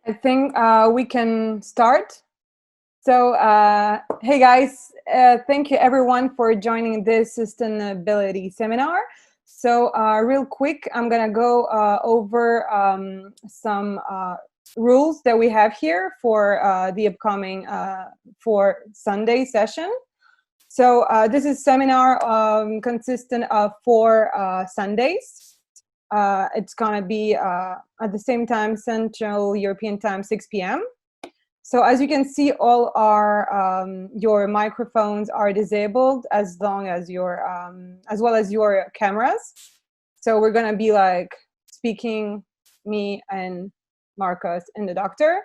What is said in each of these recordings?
I think we can start. So, hey guys, thank you everyone for joining this sustainability seminar. So, real quick, I'm gonna go over some rules that we have here for the upcoming for Sunday session. So, this is seminar consistent of 4 Sundays. It's gonna be at the same time, Central European Time, 6 p.m. So as you can see, all our your microphones are disabled as long as your as well as your cameras. So we're gonna be like speaking, me and Marcus and the doctor.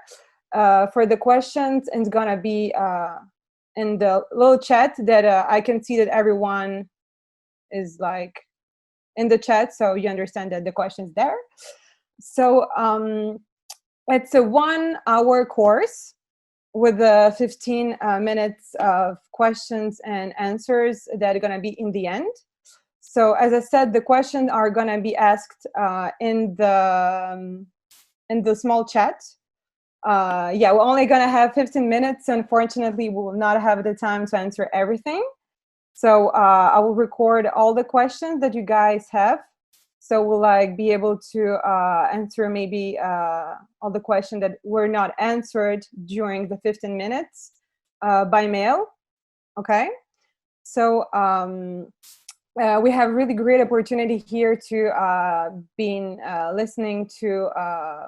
For the questions, it's gonna be in the little chat that I can see that everyone is like in the chat, so you understand that the question's there. So it's a 1-hour course with 15 minutes of questions and answers that are going to be in the end. So as I said, the questions are going to be asked in the small chat. Yeah, we're only going to have 15 minutes. Unfortunately, we will not have the time to answer everything. So I will record all the questions that you guys have. So we'll like be able to answer maybe all the questions that were not answered during the 15 minutes by mail. Okay. So we have really great opportunity here to being listening to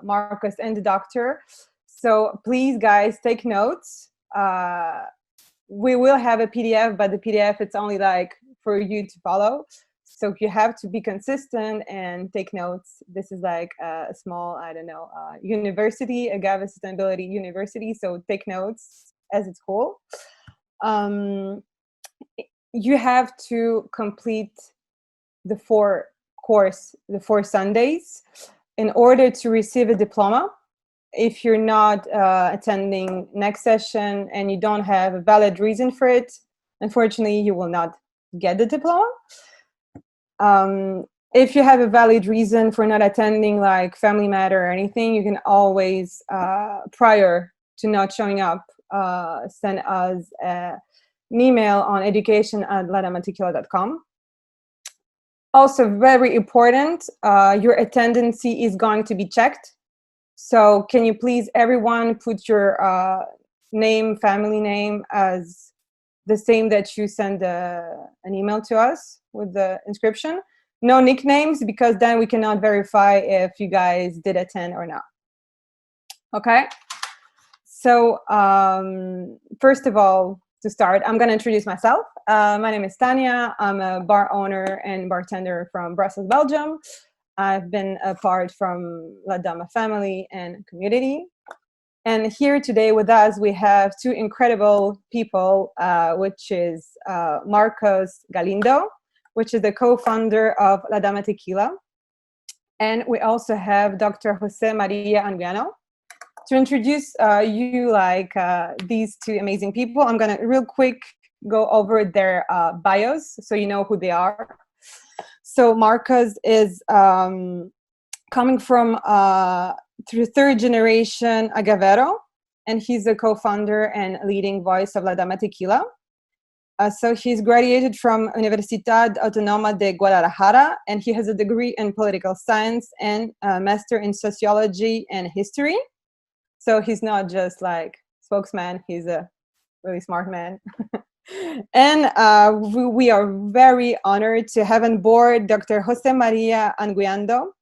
Marcus and the doctor. So please, guys, take notes. We will have a PDF, but the PDF, it's only like for you to follow. So you have to be consistent and take notes. This is like a small, I don't know, university, Agave Sustainability University. So take notes as it's cool. You have to complete the 4 Sundays in order to receive a diploma. If you're not attending next session and you don't have a valid reason for it, unfortunately, you will not get the diploma. If you have a valid reason for not attending, like family matter or anything, you can always, prior to not showing up, send us an email on education@ladamatequila.com. Also, very important, your attendance is going to be checked. So can you please, everyone, put your name, family name as the same that you send an email to us with the inscription. No nicknames, because then we cannot verify if you guys did attend or not. Okay. So first of all, to start, I'm going to introduce myself. My name is Tanya. I'm a bar owner and bartender from Brussels, Belgium. I've been a part from La Dama family and community. And here today with us, we have 2 incredible people, which is Marcos Galindo, which is the co-founder of La Dama Tequila. And we also have Dr. Jose Maria Anguiano. To introduce you like these 2 amazing people, I'm gonna real quick go over their bios so you know who they are. So Marcos is coming from through 3rd generation Agavero, and he's a co-founder and leading voice of La Dama Tequila. So he's graduated from Universidad Autónoma de Guadalajara, and he has a degree in political science and a master in sociology and history. So he's not just like spokesman, he's a really smart man. And we are very honored to have on board Dr. Jose Maria Anguiano,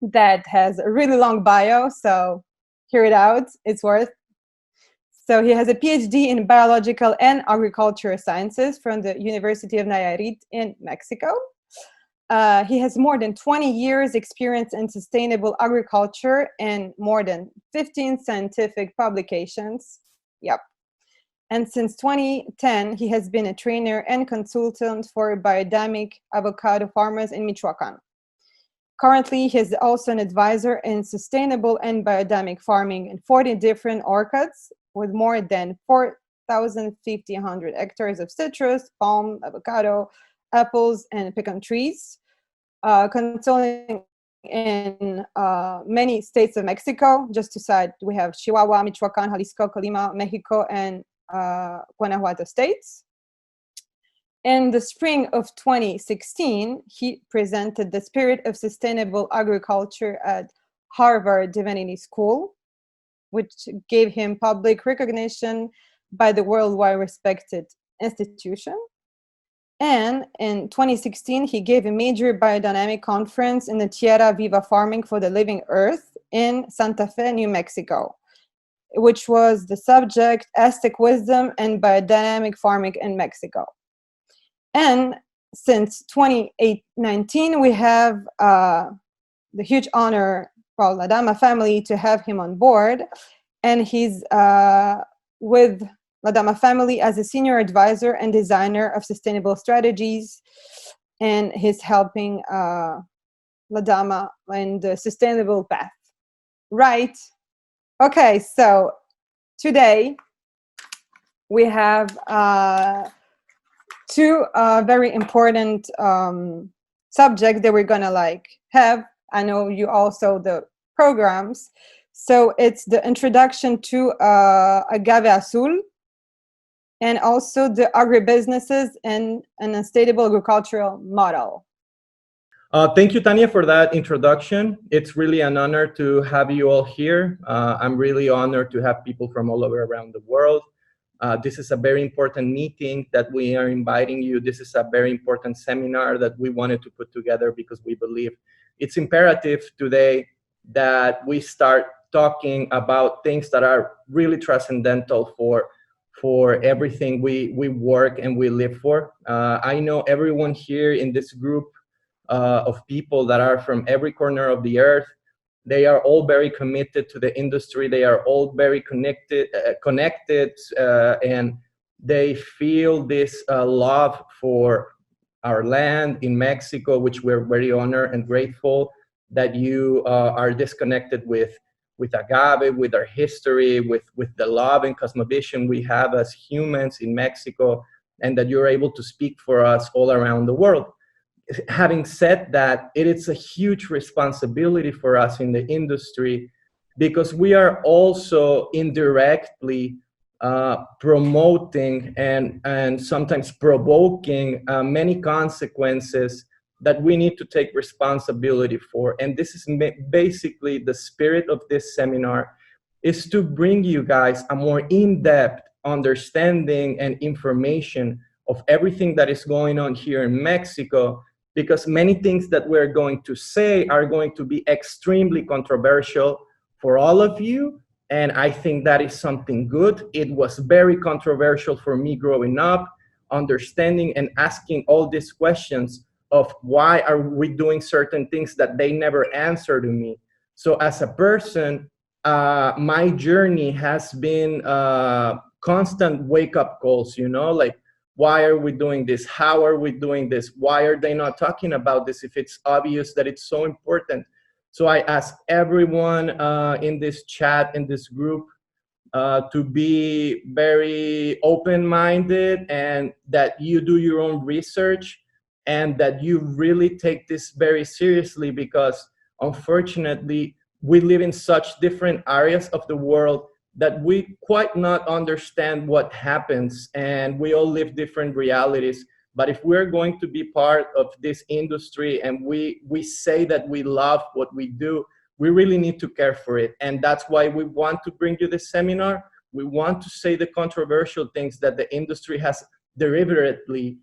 that has a really long bio, so hear it out, it's worth. So he has a PhD in biological and agricultural sciences from the University of Nayarit in Mexico. He has more than 20 years experience in sustainable agriculture and more than 15 scientific publications. Yep. And since 2010, he has been a trainer and consultant for biodynamic avocado farmers in Michoacan. Currently, he is also an advisor in sustainable and biodynamic farming in 40 different orchards with more than 4,500 hectares of citrus, palm, avocado, apples, and pecan trees. Consulting in many states of Mexico. Just to cite, we have Chihuahua, Michoacan, Jalisco, Colima, Mexico, and Guanajuato states. In the spring of 2016, he presented The Spirit of Sustainable Agriculture at Harvard Divinity School, which gave him public recognition by the worldwide respected institution. And in 2016, he gave a major biodynamic conference in the Tierra Viva Farming for the Living Earth in Santa Fe, New Mexico, which was the subject Aztec Wisdom and Biodynamic Farming in Mexico. And since 2019, we have the huge honor for the Dama family to have him on board. And he's with the Dama family as a senior advisor and designer of sustainable strategies. And he's helping the Dama in the sustainable path. Right. Okay, so today we have two very important subjects that we're gonna have. I know you also the programs. So it's the introduction to Agave Azul, and also the agribusinesses and an unstable agricultural model. Thank you, Tanya, for that introduction. It's really an honor to have you all here. I'm really honored to have people from all over around the world. This is a very important meeting that we are inviting you. This is a very important seminar that we wanted to put together because we believe it's imperative today that we start talking about things that are really transcendental for everything we work and we live for. I know everyone here in this group of people that are from every corner of the earth. They are all very committed to the industry. They are all very connected, and they feel this love for our land in Mexico, which we're very honored and grateful that you are disconnected with Agave, with our history, with the love and cosmovision we have as humans in Mexico, and that you're able to speak for us all around the world. Having said that, it is a huge responsibility for us in the industry because we are also indirectly promoting and sometimes provoking many consequences that we need to take responsibility for. And this is basically the spirit of this seminar, is to bring you guys a more in-depth understanding and information of everything that is going on here in Mexico, because many things that we're going to say are going to be extremely controversial for all of you. And I think that is something good. It was very controversial for me growing up, understanding and asking all these questions of why are we doing certain things that they never answer to me. So as a person, my journey has been constant wake-up calls, you know, like, why are we doing this? How are we doing this? Why are they not talking about this if it's obvious that it's so important? So I ask everyone in this chat, in this group, to be very open-minded, and that you do your own research, and that you really take this very seriously, because unfortunately, we live in such different areas of the world that we quite not understand what happens, and we all live different realities. But if we're going to be part of this industry and we say that we love what we do, we really need to care for it. And that's why we want to bring you this seminar. We want to say the controversial things that the industry has deliberately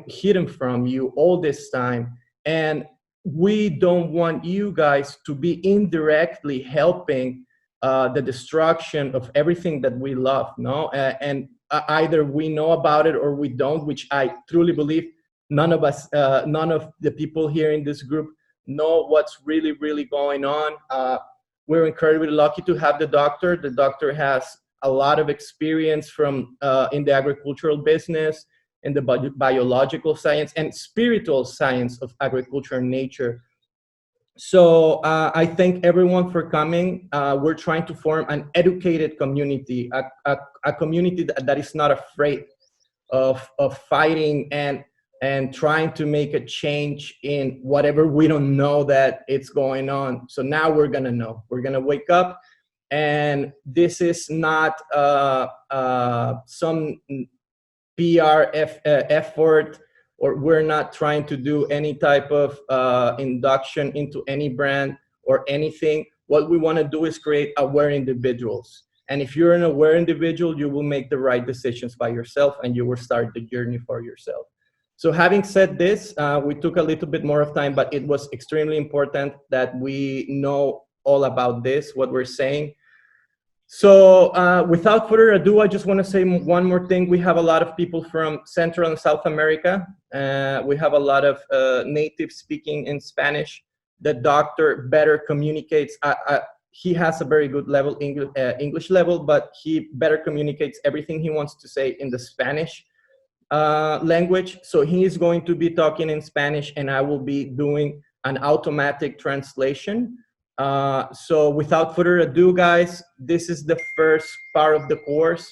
hidden from you all this time. And we don't want you guys to be indirectly helping the destruction of everything that we love, no? And either we know about it or we don't, which I truly believe none of us, none of the people here in this group know what's really, really going on. We're incredibly lucky to have the doctor. The doctor has a lot of experience from in the agricultural business, in the biological science and spiritual science of agriculture and nature. So I thank everyone for coming. We're trying to form an educated community, a community that is not afraid of fighting and and trying to make a change in whatever we don't know that it's going on. So now we're gonna know. We're gonna wake up, and this is not some PR effort, or we're not trying to do any type of induction into any brand or anything. What we want to do is create aware individuals. And if you're an aware individual, you will make the right decisions by yourself, and you will start the journey for yourself. So having said this, we took a little bit more of time, but it was extremely important that we know all about this, what we're saying. So without further ado, I just want to say one more thing. We have a lot of people from Central and South America. We have a lot of natives speaking in Spanish. The doctor better communicates. He has a very good level, English level, but he better communicates everything he wants to say in the Spanish language. So he is going to be talking in Spanish, and I will be doing an automatic translation. So without further ado, guys, this is the first part of the course.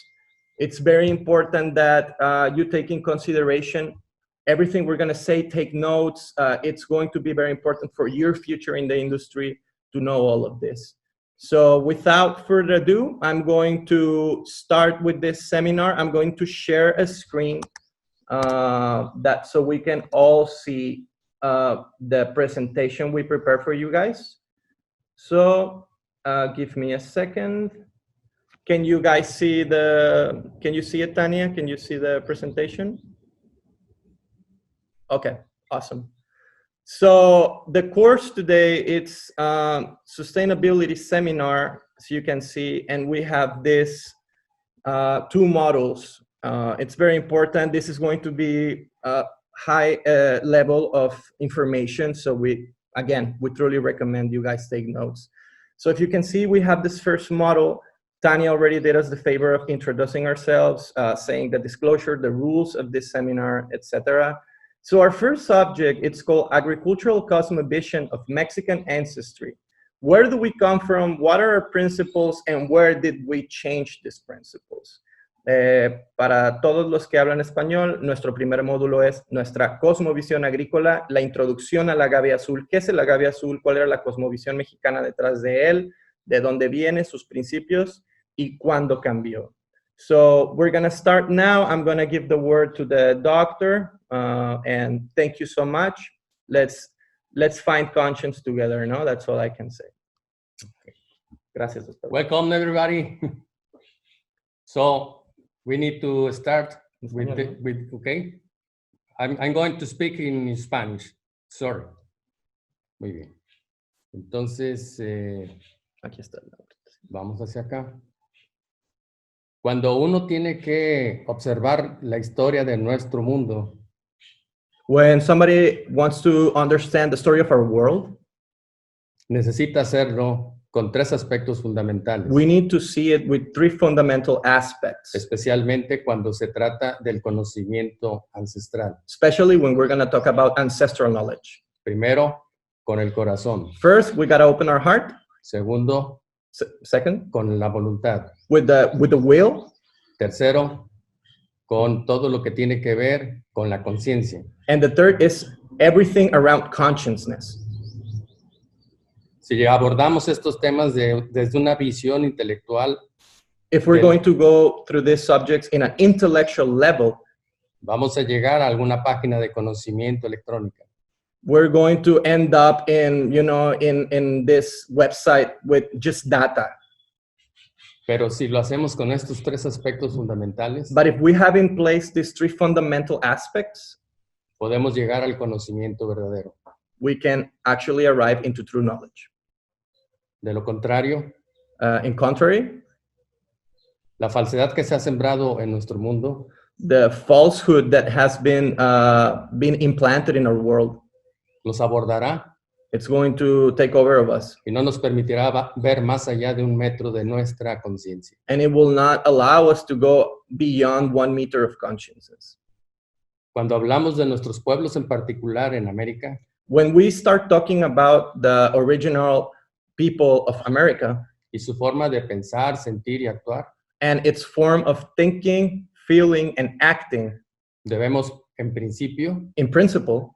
It's very important that you take in consideration everything we're going to say, take notes. It's going to be very important for your future in the industry to know all of this. So without further ado, I'm going to start with this seminar. I'm going to share a screen so we can all see the presentation we prepared for you guys. So give me a second. Can you guys see can you see it, Tanya? Can you see the presentation? Okay, awesome. So the course today, it's sustainability seminar, as you can see, and we have this two models. It's very important. This is going to be a high level of information. So we truly recommend you guys take notes. So if you can see, we have this first model. Tanya already did us the favor of introducing ourselves, saying the disclosure, the rules of this seminar, etc. So our first subject, it's called Agricultural Cosmovision of Mexican Ancestry. Where do we come from? What are our principles? And where did we change these principles? Para todos los que hablan español, nuestro primer módulo es nuestra cosmovisión agrícola, la introducción al agave azul. ¿Qué es el agave azul? ¿Cuál era la cosmovisión mexicana detrás de él? ¿De dónde viene? ¿Sus principios? ¿Y cuándo cambió? So we're going to start now. I'm going to give the word to the doctor. And thank you so much. Let's find conscience together. No, that's all I can say. Okay. Gracias, doctor. Welcome, everybody. So we need to start with okay. I'm going to speak in Spanish. Sorry. Muy bien. Entonces, aquí está. Vamos hacia acá. Cuando uno tiene que observar la historia de nuestro mundo, when somebody wants to understand the story of our world, necesita hacerlo con tres aspectos fundamentales. We need to see it with three fundamental aspects. Especialmente cuando se trata del conocimiento ancestral. Especially when we're going to talk about ancestral knowledge. Primero, con el corazón. First, we got to open our heart. Segundo, second, con la voluntad. With the will. Tercero, con todo lo que tiene que ver con la conciencia. And the third is everything around consciousness. Si abordamos estos temas desde una visión intelectual, if we're going to go through these subjects in an intellectual level, vamos a llegar a alguna página de conocimiento electrónica. We're going to end up in, in this website with just data. Pero si lo hacemos con estos tres aspectos fundamentales, but if we have in place these three fundamental aspects, podemos llegar al conocimiento verdadero. We can actually arrive into true knowledge. De lo contrario, in contrary, la falsedad que se ha sembrado en nuestro mundo, the falsehood that has been implanted in our world, nos abordará. It's going to take over of us. Y no nos permitirá ver más allá de 1 metro de nuestra conciencia. And it will not allow us to go beyond 1 meter of consciousness. Cuando hablamos de nuestros pueblos en particular en América, when we start talking about the original people of America, y su forma de pensar, sentir y actuar, and its form of thinking, feeling, and acting, Debemos, en principio, In principle,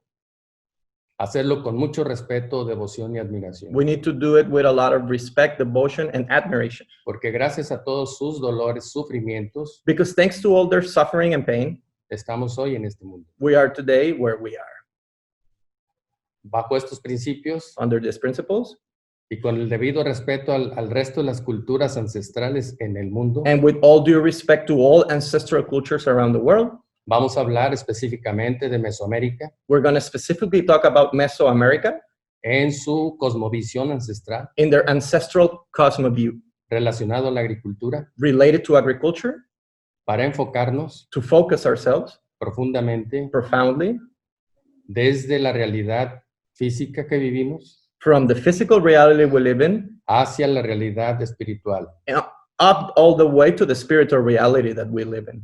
hacerlo con mucho respeto, devoción y admiración. we need to do it with a lot of respect, devotion, and admiration. Porque gracias a todos sus dolores, sufrimientos, Because thanks to all their suffering and pain, estamos hoy en este mundo. we are today where we are. Bajo estos principios Under these principles, y con el debido respeto al resto de las culturas ancestrales en el mundo, and with all due respect to all ancestral cultures around the world, vamos a hablar específicamente de Mesoamérica we're going to specifically talk about Mesoamerica en su cosmovisión ancestral in their ancestral cosmoview relacionado a la agricultura related to agriculture, para enfocarnos to focus ourselves profundamente profoundly desde la realidad física que vivimos from the physical reality we live in hacia la realidad espiritual. up all the way to the spiritual reality that we live in.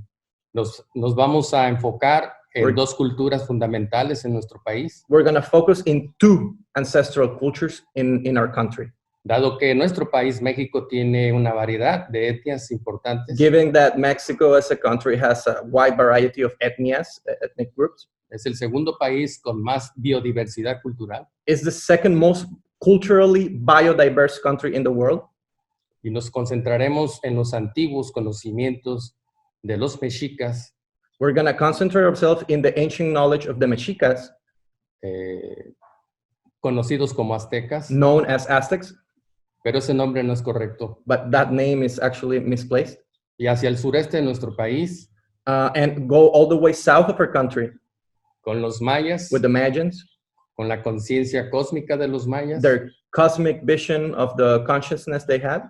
Nos vamos a enfocar en We're- dos culturas fundamentales en nuestro país, We're going to focus in two ancestral cultures in our country. dado que nuestro país, México, tiene una variedad de etnias importantes. Given that Mexico as a country has a wide variety of ethnias, ethnic groups, Es el segundo país con más biodiversidad cultural is the second most culturally biodiverse country in the world. y nos concentraremos en los antiguos conocimientos de los mexicas, We're going to concentrate ourselves in the ancient knowledge of the Mexicas, conocidos como aztecas, known as Aztecs, pero ese nombre no es correcto. but that name is actually misplaced. Y hacia el sureste de nuestro país, And go all the way south of our country con los mayas, with the Magians, con la conciencia cósmica de los mayas their cosmic vision of the consciousness they had,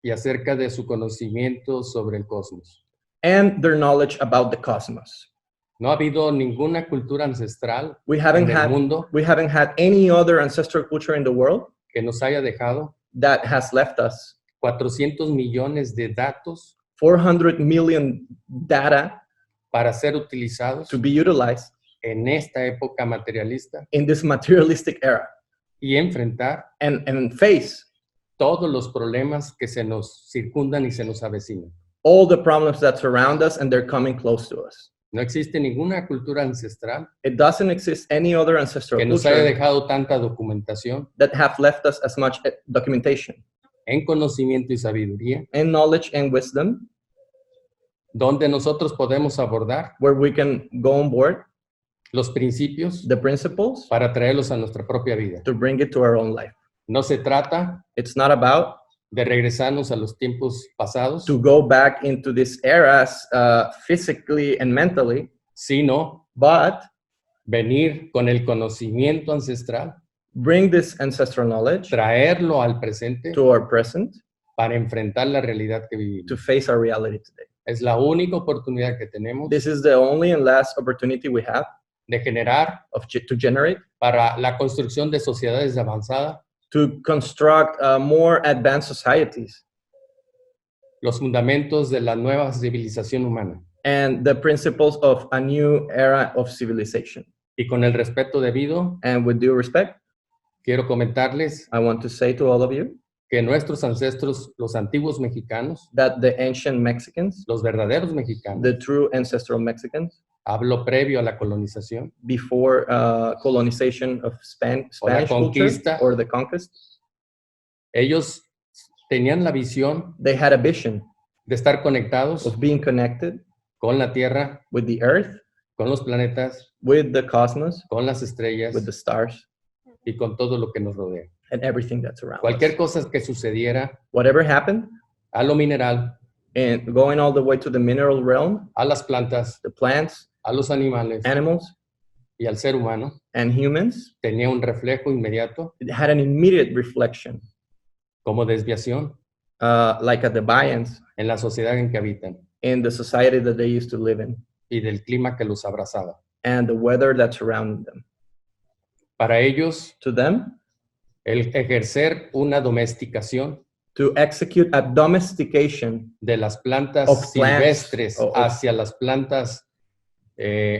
y acerca de su conocimiento sobre el cosmos. and their knowledge about the cosmos. No ha habido ninguna cultura ancestral We en haven't el mundo had any other ancestral culture in the world que nos haya dejado that has left us 400 millones de datos 400 million data para ser utilizados to be utilized en esta época materialista in this materialistic era y enfrentar and face todos los problemas que se nos circundan y se nos avecinan. all the problems that surround us and they're coming close to us. No existe ninguna cultura ancestral It doesn't exist any other ancestral que nos haya culture dejado tanta documentación that have left us as much documentation en conocimiento y sabiduría, and knowledge and wisdom donde nosotros podemos abordar where we can go on board los principios the principles para traerlos a nuestra propia vida. to bring it to our own life. No se trata It's not about de regresarnos a los tiempos pasados, to go back into these eras physically and mentally, sino but venir con el conocimiento ancestral, bring this ancestral knowledge traerlo al presente to our present para enfrentar la realidad que vivimos. to face our reality today. Es la única oportunidad que tenemos This is the only and last opportunity we have de generar to generate, para la construcción de sociedades avanzadas to construct more advanced societies los fundamentos de la nueva civilización humana. and the principles of a new era of civilization. Y con el respeto debido, And with due respect, quiero comentarles I want to say to all of you que nuestros ancestros, los antiguos mexicanos, that the ancient Mexicans, los verdaderos mexicanos, the true ancestral Mexicans, hablo previo a la colonización, before colonization of Spanish culture conquista. or the conquest, ellos tenían la visión they had a vision de estar conectados of being connected con la Tierra, with the earth, con los planetas, with the cosmos, con las estrellas with the stars, y con todo lo que nos rodea. and everything that's around Cualquier us. cosa que sucediera Whatever happened, a lo mineral, and going all the way to the mineral realm, a las plantas, the plants, a los animales animals, y al ser humano, and humans, tenía un reflejo inmediato it had an immediate reflection, como desviación like a deviance en la sociedad en que habitan in the society that they used to live in, y del clima que los abrazaba. and the weather that surrounded them. Para ellos, To them, el ejercer una domesticación to execute a domestication de las plantas Of plants. silvestres Of- hacia las plantas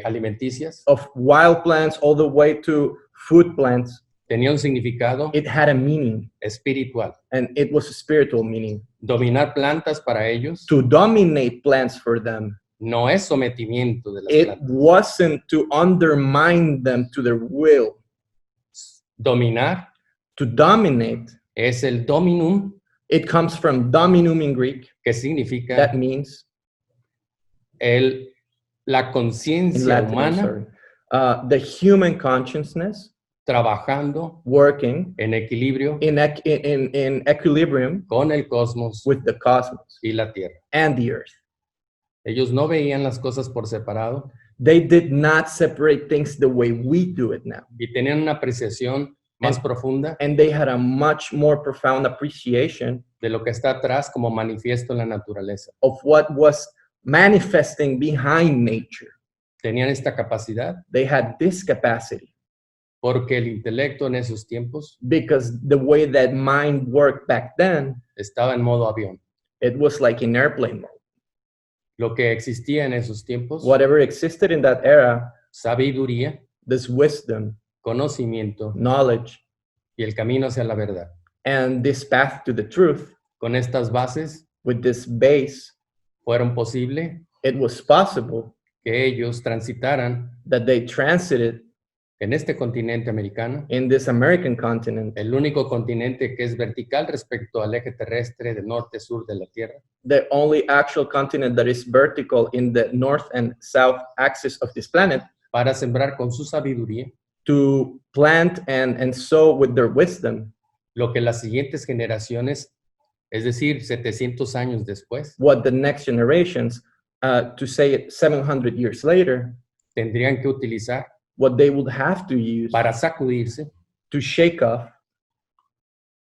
alimenticias of wild plants all the way to food plants, tenía un significado it had a meaning, espiritual. and it was a spiritual meaning. Dominar plantas para ellos To dominate plants for them no es sometimiento de las It plantas. wasn't to undermine them to their will. Dominar To dominate, es el dominum, it comes from dominum in Greek. que significa That means, la in conciencia Latin, I'm humana sorry, the human consciousness trabajando working en equilibrio in equilibrium con el cosmos with the cosmos y la tierra. and the earth. Ellos no veían las cosas por separado They did not separate things the way we do it now. y tenían una apreciación más profunda And they had a much more profound appreciation de lo que está atrás como manifiesto en la naturaleza. of what was manifesting behind nature. Tenían esta capacidad They had this capacity porque el intelecto en esos tiempos because the way that mind worked back then, estaba en modo avión. it was like in airplane mode. Lo que existía en esos tiempos, Whatever existed in that era, sabiduría, this wisdom, conocimiento knowledge, y el camino hacia la verdad. and this path to the truth, Con estas bases with this base, fueron posible it was possible que ellos transitaran that they transited en este continente americano, in this American continent, el único continente que es vertical respecto al eje terrestre de norte-sur de la Tierra, the only actual continent that is vertical in the north and south axis of this planet, para sembrar con su sabiduría to plant and sow with their wisdom lo que las siguientes generaciones, es decir, 700 años después, what the next generations, to say it 700 years later, tendrían que utilizar what they would have to use para sacudirse to shake off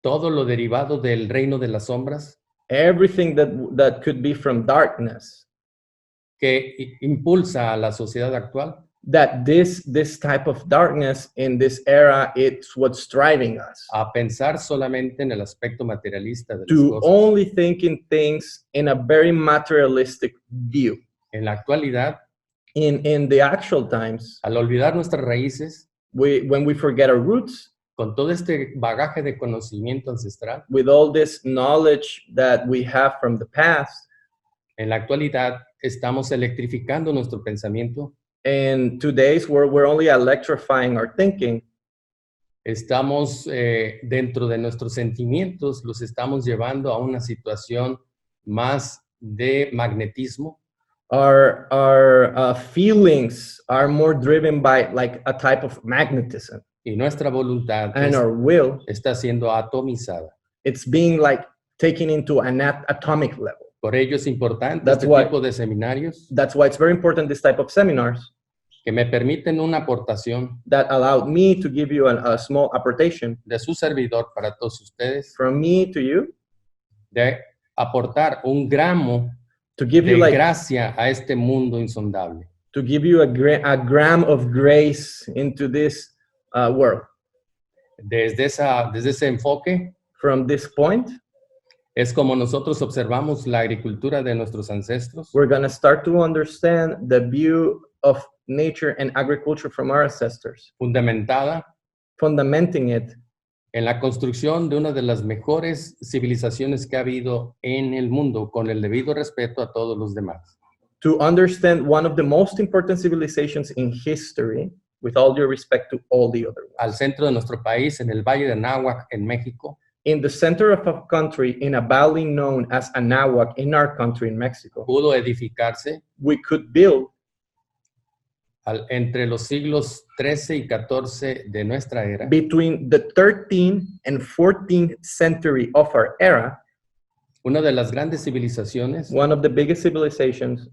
todo lo derivado del reino de las sombras everything that could be from darkness, que impulsa a la sociedad actual that this type of darkness in this era, it's what's driving us a pensar solamente en el aspecto materialista de las to cosas. only thinking things in a very materialistic view. En la actualidad, In the actual times, al olvidar nuestras raíces, when we forget our roots, con todo este bagaje de conocimiento ancestral, with all this knowledge that we have from the past, en la actualidad estamos electrificando nuestro pensamiento, in today's world, we're only electrifying our thinking. estamos dentro de nuestros sentimientos, los estamos llevando a una situación más de magnetismo. Our feelings are more driven by like a type of magnetism, Y nuestra voluntad and our will, está siendo atomizada. it's being like taken into an atomic level. Por ello es importante That's este why- tipo de seminarios That's why it's very important, this type of seminars que me permiten una aportación that allowed me to give you a small apportation de su servidor para todos ustedes, from me to you, de aportar un gramo to give de you like gracia a este mundo insondable. to give you a gram of grace into this world. Desde ese enfoque From this point, es como nosotros observamos la agricultura de nuestros ancestros, we're going to start to understand the view of nature and agriculture from our ancestors, fundamentada fundamenting it en la construcción de una de las mejores civilizaciones que ha habido en el mundo, con el debido respeto a todos los demás. to understand one of the most important civilizations in history, with all due respect to all the other ones. Al centro de nuestro país, en el Valle de Anáhuac, en México, In the center of a country, in a valley known as Anáhuac, in our country, in Mexico, pudo edificarse we could build entre los siglos XIII y XIV de nuestra era, between the 13th and 14th century of our era, una de las grandes civilizaciones one of the biggest civilizations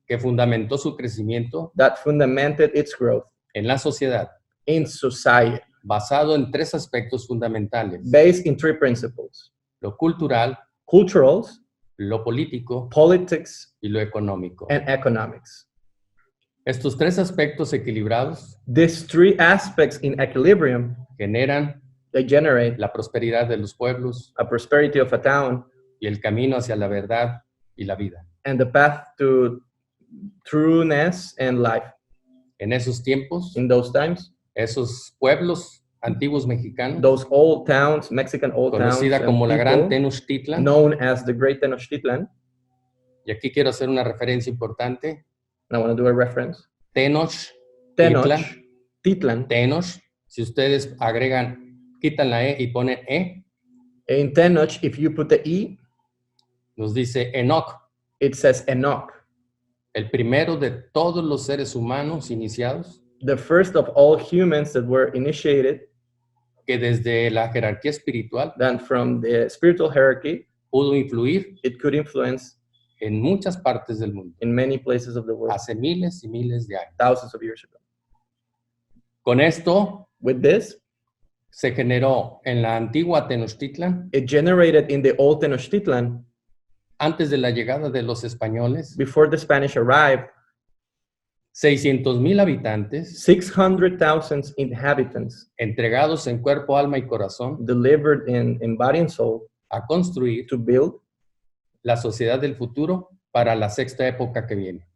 que fundamentó su crecimiento that fundamented its growth en la sociedad, in society, basado en tres aspectos fundamentales: based in three principles: lo cultural, culturals, lo político politics, y lo económico. and economics. Estos tres aspectos equilibrados These three aspects in equilibrium, generan they generate la prosperidad de los pueblos a prosperity of a town y el camino hacia la verdad y la vida. and the path to trueness and life. En esos tiempos, In those times, esos pueblos antiguos mexicanos, those old towns, Mexican old towns, conocida and como la Gran people, Tenochtitlan, known as the Great Tenochtitlan, y aquí quiero hacer una referencia importante, And I want to do a reference. Tenoch, Tenoch, Titlan. Tenoch, si ustedes quitan la E y ponen E, In Tenoch, if you put the E, nos dice Enoch, it says Enoch, el primero de todos los seres humanos iniciados, the first of all humans that were initiated, que desde la jerarquía espiritual that from the spiritual hierarchy, pudo influir it could influence en muchas partes del mundo, in many places of the world, hace miles y miles de años. thousands of years ago. Con esto With this, se generó en la antigua Tenochtitlan, it generated in the old Tenochtitlan, antes de la llegada de los españoles, before the Spanish arrived, 600,000 habitantes 600,000 inhabitants entregados en cuerpo, alma y corazón delivered in body and soul a construir to build la sociedad del futuro para la sexta época que viene.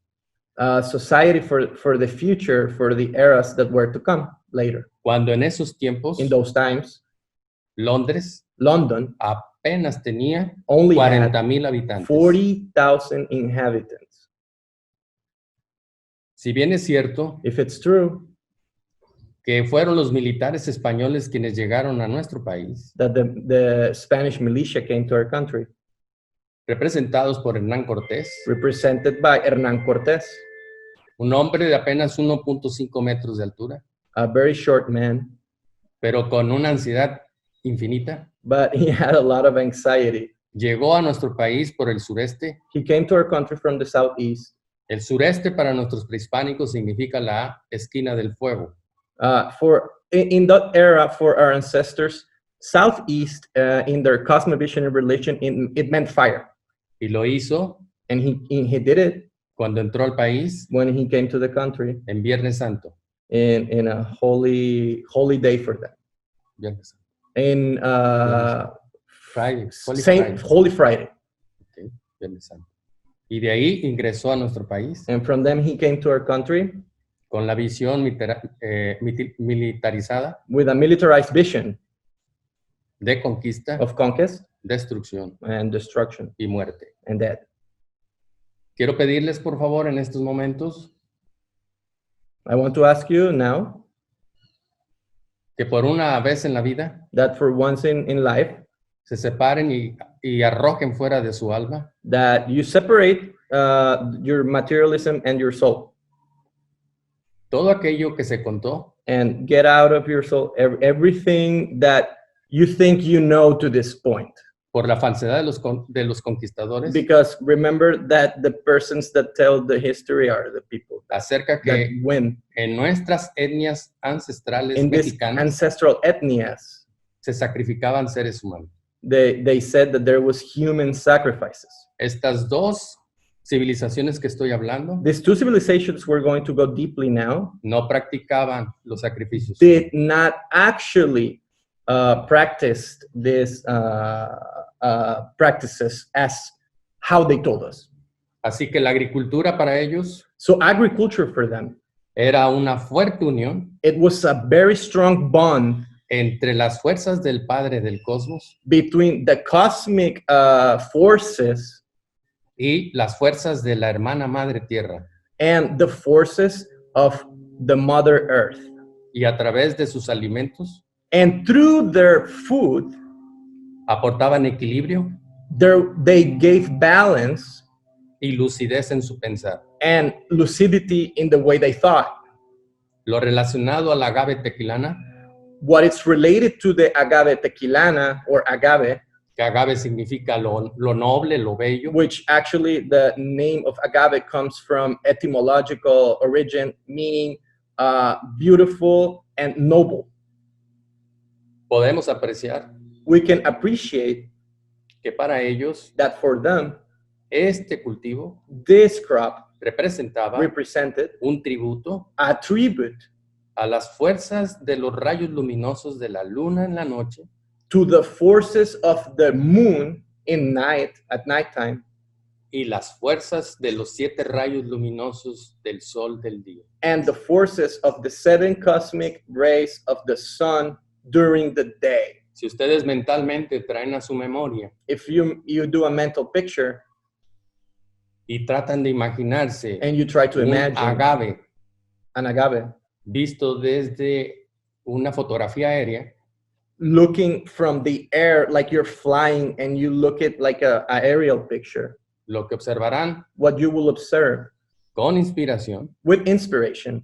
a society for the future, for the eras that were to come later. Cuando en esos tiempos In those times, Londres London apenas tenía only had 40,000 habitantes. 40,000 inhabitants. Si bien es cierto If it's true que fueron los militares españoles quienes llegaron a nuestro país, that the Spanish militia came to our country, representados por Hernán Cortés, represented by Hernán Cortés, un hombre de apenas 1.5 metros de altura, a very short man, pero con una ansiedad infinita, but he had a lot of anxiety. llegó a nuestro país por el sureste. He came to our country from the southeast. El sureste para nuestros prehispánicos significa la esquina del fuego. In that era, for our ancestors, southeast in their cosmovision of religion, it meant fire. Y lo hizo And he did it cuando entró al país when he came to the country en Viernes Santo. in a holy day for them. Viernes Santo. In Friday, Holy Friday. Holy Friday. Okay, Viernes Santo. Y de ahí ingresó a nuestro país And from them he came to our country con la visión militarizada with a militarized vision de conquista, of conquest destrucción and destruction y muerte. and death. Quiero pedirles, por favor, en estos momentos, I want to ask you now que por una vez en la vida that for once in life, se separen y arrojen fuera de su alma that you separate your materialism and your soul, todo aquello que se contó and get out of your soul everything that you think you know to this point. por la falsedad de los conquistadores Because remember that the persons that tell the history are the people acerca that que win. en nuestras etnias ancestrales In these mexicanas ancestral ethnias, se sacrificaban seres humanos. they said that there was human sacrifices. Estas dos civilizaciones que estoy hablando These two civilizations we're going to go deeply now no practicaban los sacrificios. did not actually practice these practices as how they told us. Así que la agricultura para ellos So agriculture for them, era una fuerte unión it was a very strong bond entre las fuerzas del Padre del Cosmos between the cosmic forces y las fuerzas de la hermana Madre Tierra. and the forces of the Mother Earth. Y a través de sus alimentos And through their food, aportaban equilibrio they gave balance y lucidez en su pensar. and lucidity in the way they thought. Lo relacionado a la agave tequilana, What is related to the agave tequilana or agave, que agave significa lo noble, lo bello, which actually the name of agave comes from etymological origin, meaning beautiful and noble. podemos apreciar We can appreciate que para ellos that for them, este cultivo this crop representaba represented un tributo a tribute a las fuerzas de los rayos luminosos de la luna en la noche to the forces of the moon at nighttime y las fuerzas de los 7 rayos luminosos del sol del día. and the forces of the 7 cosmic rays of the sun during the day. Si ustedes mentalmente traen a su memoria If you do a mental picture, y tratan de imaginarse and you try to un imagine agave an agave visto desde una fotografía aérea, looking from the air like you're flying and you look at like a aerial picture, lo que observarán what you will observe con inspiración with inspiration,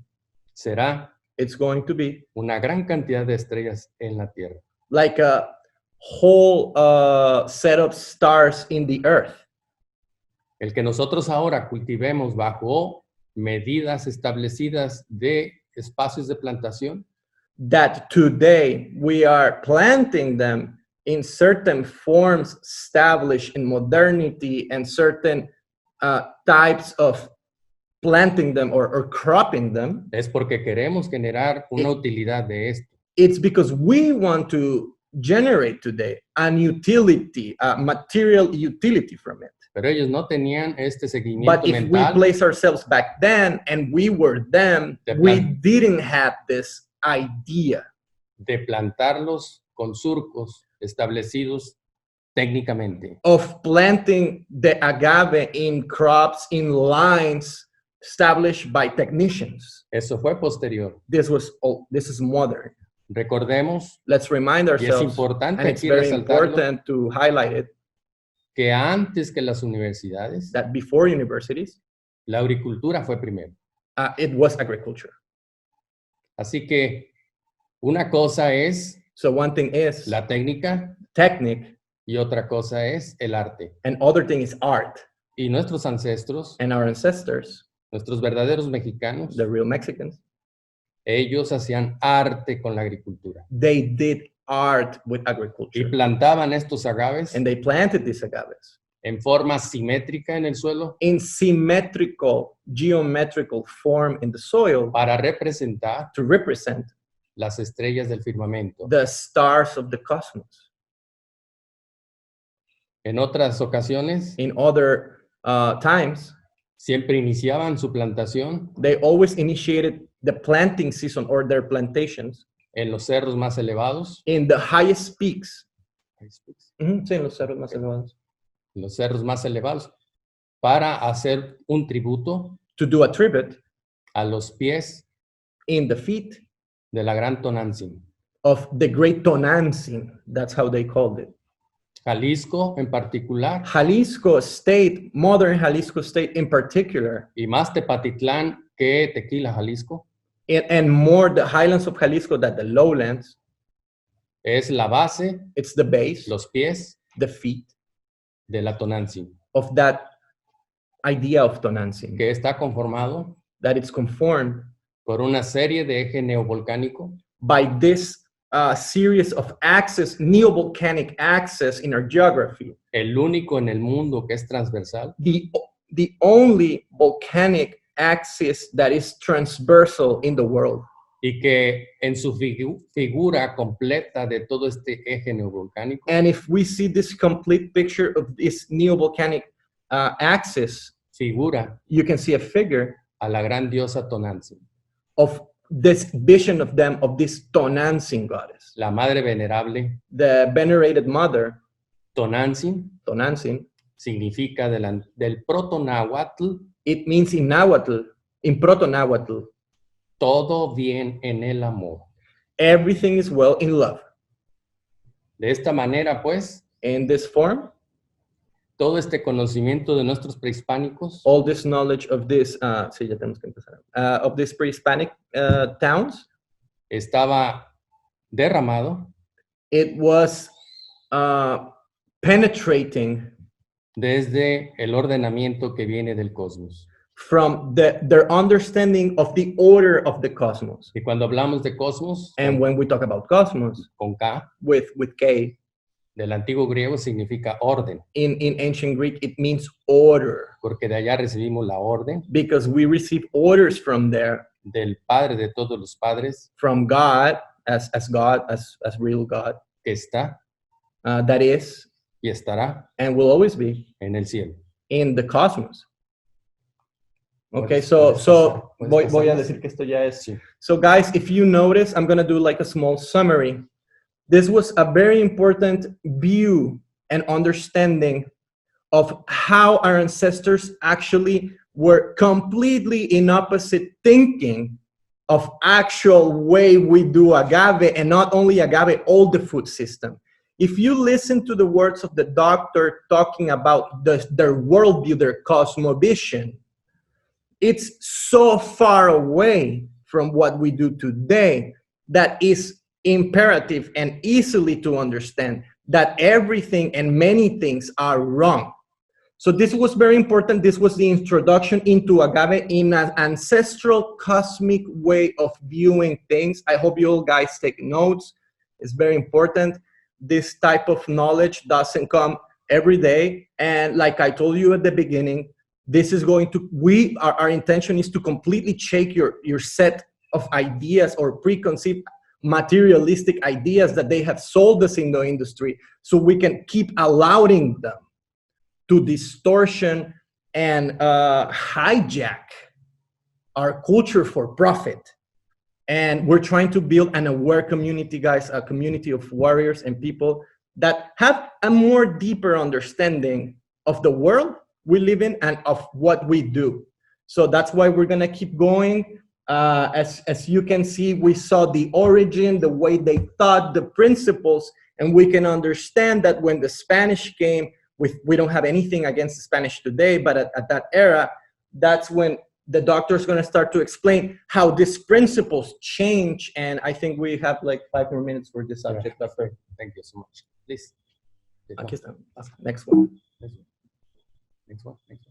será it's going to be una gran cantidad de estrellas en la Tierra. like a whole set of stars in the earth. El que nosotros ahora cultivemos bajo medidas establecidas de espacios de plantación, That today we are planting them in certain forms established in modernity and certain types of planting them or cropping them. es porque queremos generar una utilidad de esto. It's because we want to generate today an utility, a material utility from it. Pero ellos no tenían este But seguimiento if we mental place ourselves back then and we were them, De we plan- didn't have this idea de plantarlos con surcos establecidos técnicamente. of planting the agave in crops in lines established by technicians. Eso fue posterior. This is modern. Recordemos, Let's remind y es ourselves, importante and it's aquí very resaltarlo, important to highlight it, que antes que las universidades, that before universities, la agricultura fue primero. it was agriculture. Así que una cosa es So one thing is la técnica technique, y otra cosa es el arte. and other thing is art. Y nuestros ancestros, And our ancestors, nuestros verdaderos mexicanos, the real Mexicans, ellos hacían arte con la agricultura. they did art with Y agriculture. plantaban estos agaves And they planted these agaves en forma simétrica en el suelo in symmetrical, geometrical form in the soil para representar to represent las estrellas del firmamento. the stars of the cosmos. En otras ocasiones, In other times, siempre iniciaban su plantación they always initiated the planting season or their plantations en los cerros más elevados, in the highest peaks. en Sí, en los cerros más elevados. los cerros más elevados, para hacer un tributo To do a tribute a los pies in the feet de la gran Tonantzin. of the great Tonantzin. That's how they called it. Jalisco en particular, Jalisco State, modern Jalisco State in particular, y más Tepatitlán que Tequila, Jalisco, and more the highlands of Jalisco than the lowlands, es la base, it's the base, los pies the feet de la Tonantzin, of that idea of Tonantzin, que está conformado that it's conformed por una serie de eje neovolcánico by this series of axes, neovolcanic axes in our geography. el único en el mundo que es transversal, The only volcanic axis that is transversal in the world. y que en su figura completa de todo este eje neovolcánico And if we see this complete picture of this neovolcanic axis, figura you can see a figure a la gran diosa Tonantzin, of this vision of them, of this Tonantzin goddess. la madre venerable. The venerated mother, Tonantzin Tonantzin, significa del proto-náhuatl, it means in Nahuatl, in Proto-Nahuatl, todo bien en el amor. everything is well in love. De esta manera, pues, In this form, todo este conocimiento de nuestros prehispánicos all this knowledge of this, sí, ya tenemos que empezar, of these pre-Hispanic towns, estaba derramado it was penetrating desde el ordenamiento que viene del cosmos. from their understanding of the order of the cosmos. Y cuando hablamos de cosmos, And when we talk about cosmos con K, with K, del antiguo griego significa orden, in ancient Greek, it means order, porque de allá recibimos la orden because we receive orders from there, del Padre de todos los padres, from God, as God, as real God, que está that is y estará and will always be en el cielo. in the cosmos. Okay, Puedes so pasar, voy a puedes decir que esto ya es. Sí. So guys, if you notice, I'm gonna do like a small summary. This was a very important view and understanding of how our ancestors actually were completely in opposite thinking of actual way we do agave, and not only agave, all the food system. If you listen to the words of the doctor talking about their worldview, their cosmovision, it's so far away from what we do today that is imperative and easily to understand that everything and many things are wrong. So this was very important. This was the introduction into agave in an ancestral cosmic way of viewing things. I hope you all guys take notes. It's very important. This type of knowledge doesn't come every day. And like I told you at the beginning, this is going to, our intention is to completely shake your set of ideas or preconceived materialistic ideas that they have sold us in the industry, so we can keep allowing them to distortion and hijack our culture for profit. And we're trying to build an aware community, guys, a community of warriors and people that have a more deeper understanding of the world we live in and of what we do. So that's why we're gonna keep going. As you can see, we saw the origin, the way they thought, the principles, and we can understand that when the Spanish came, we don't have anything against the Spanish today, but at that era, that's when the doctor is going to start to explain how these principles change. And I think we have like 5 more minutes for this subject. Yeah. Thank you so much. Please. Aquí está. Next one. Next one. Next.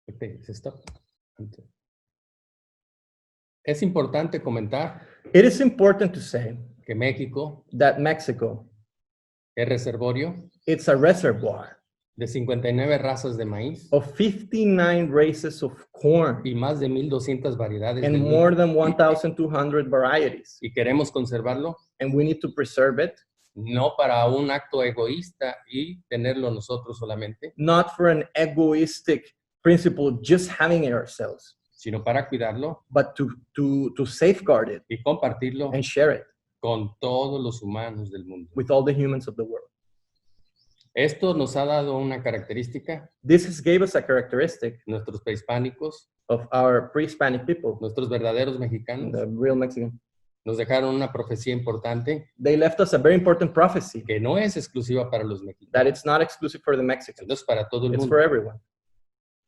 Okay, stop. Es importante comentar It is important to say que México that Mexico, es reservorio it's a reservoir de 59 razas de maíz of 59 races of corn y más de 1,200 variedades and del more mismo. than 1,200 varieties. Y queremos conservarlo And we need to preserve it, no para un acto egoísta y tenerlo nosotros solamente, not for an egoistic principle, just having it ourselves, sino para cuidarlo but to safeguard it y compartirlo and share it con todos los humanos del mundo. with all the humans of the world. Esto nos ha dado una característica, This has gave us a characteristic nuestros prehispánicos, of our pre-Hispanic people, nuestros verdaderos mexicanos, the real Mexican. nos dejaron una profecía importante They left us a very important prophecy que no es exclusiva para los mexicanos, that it's not exclusive for the Mexicans, es para todo el it's mundo. for everyone.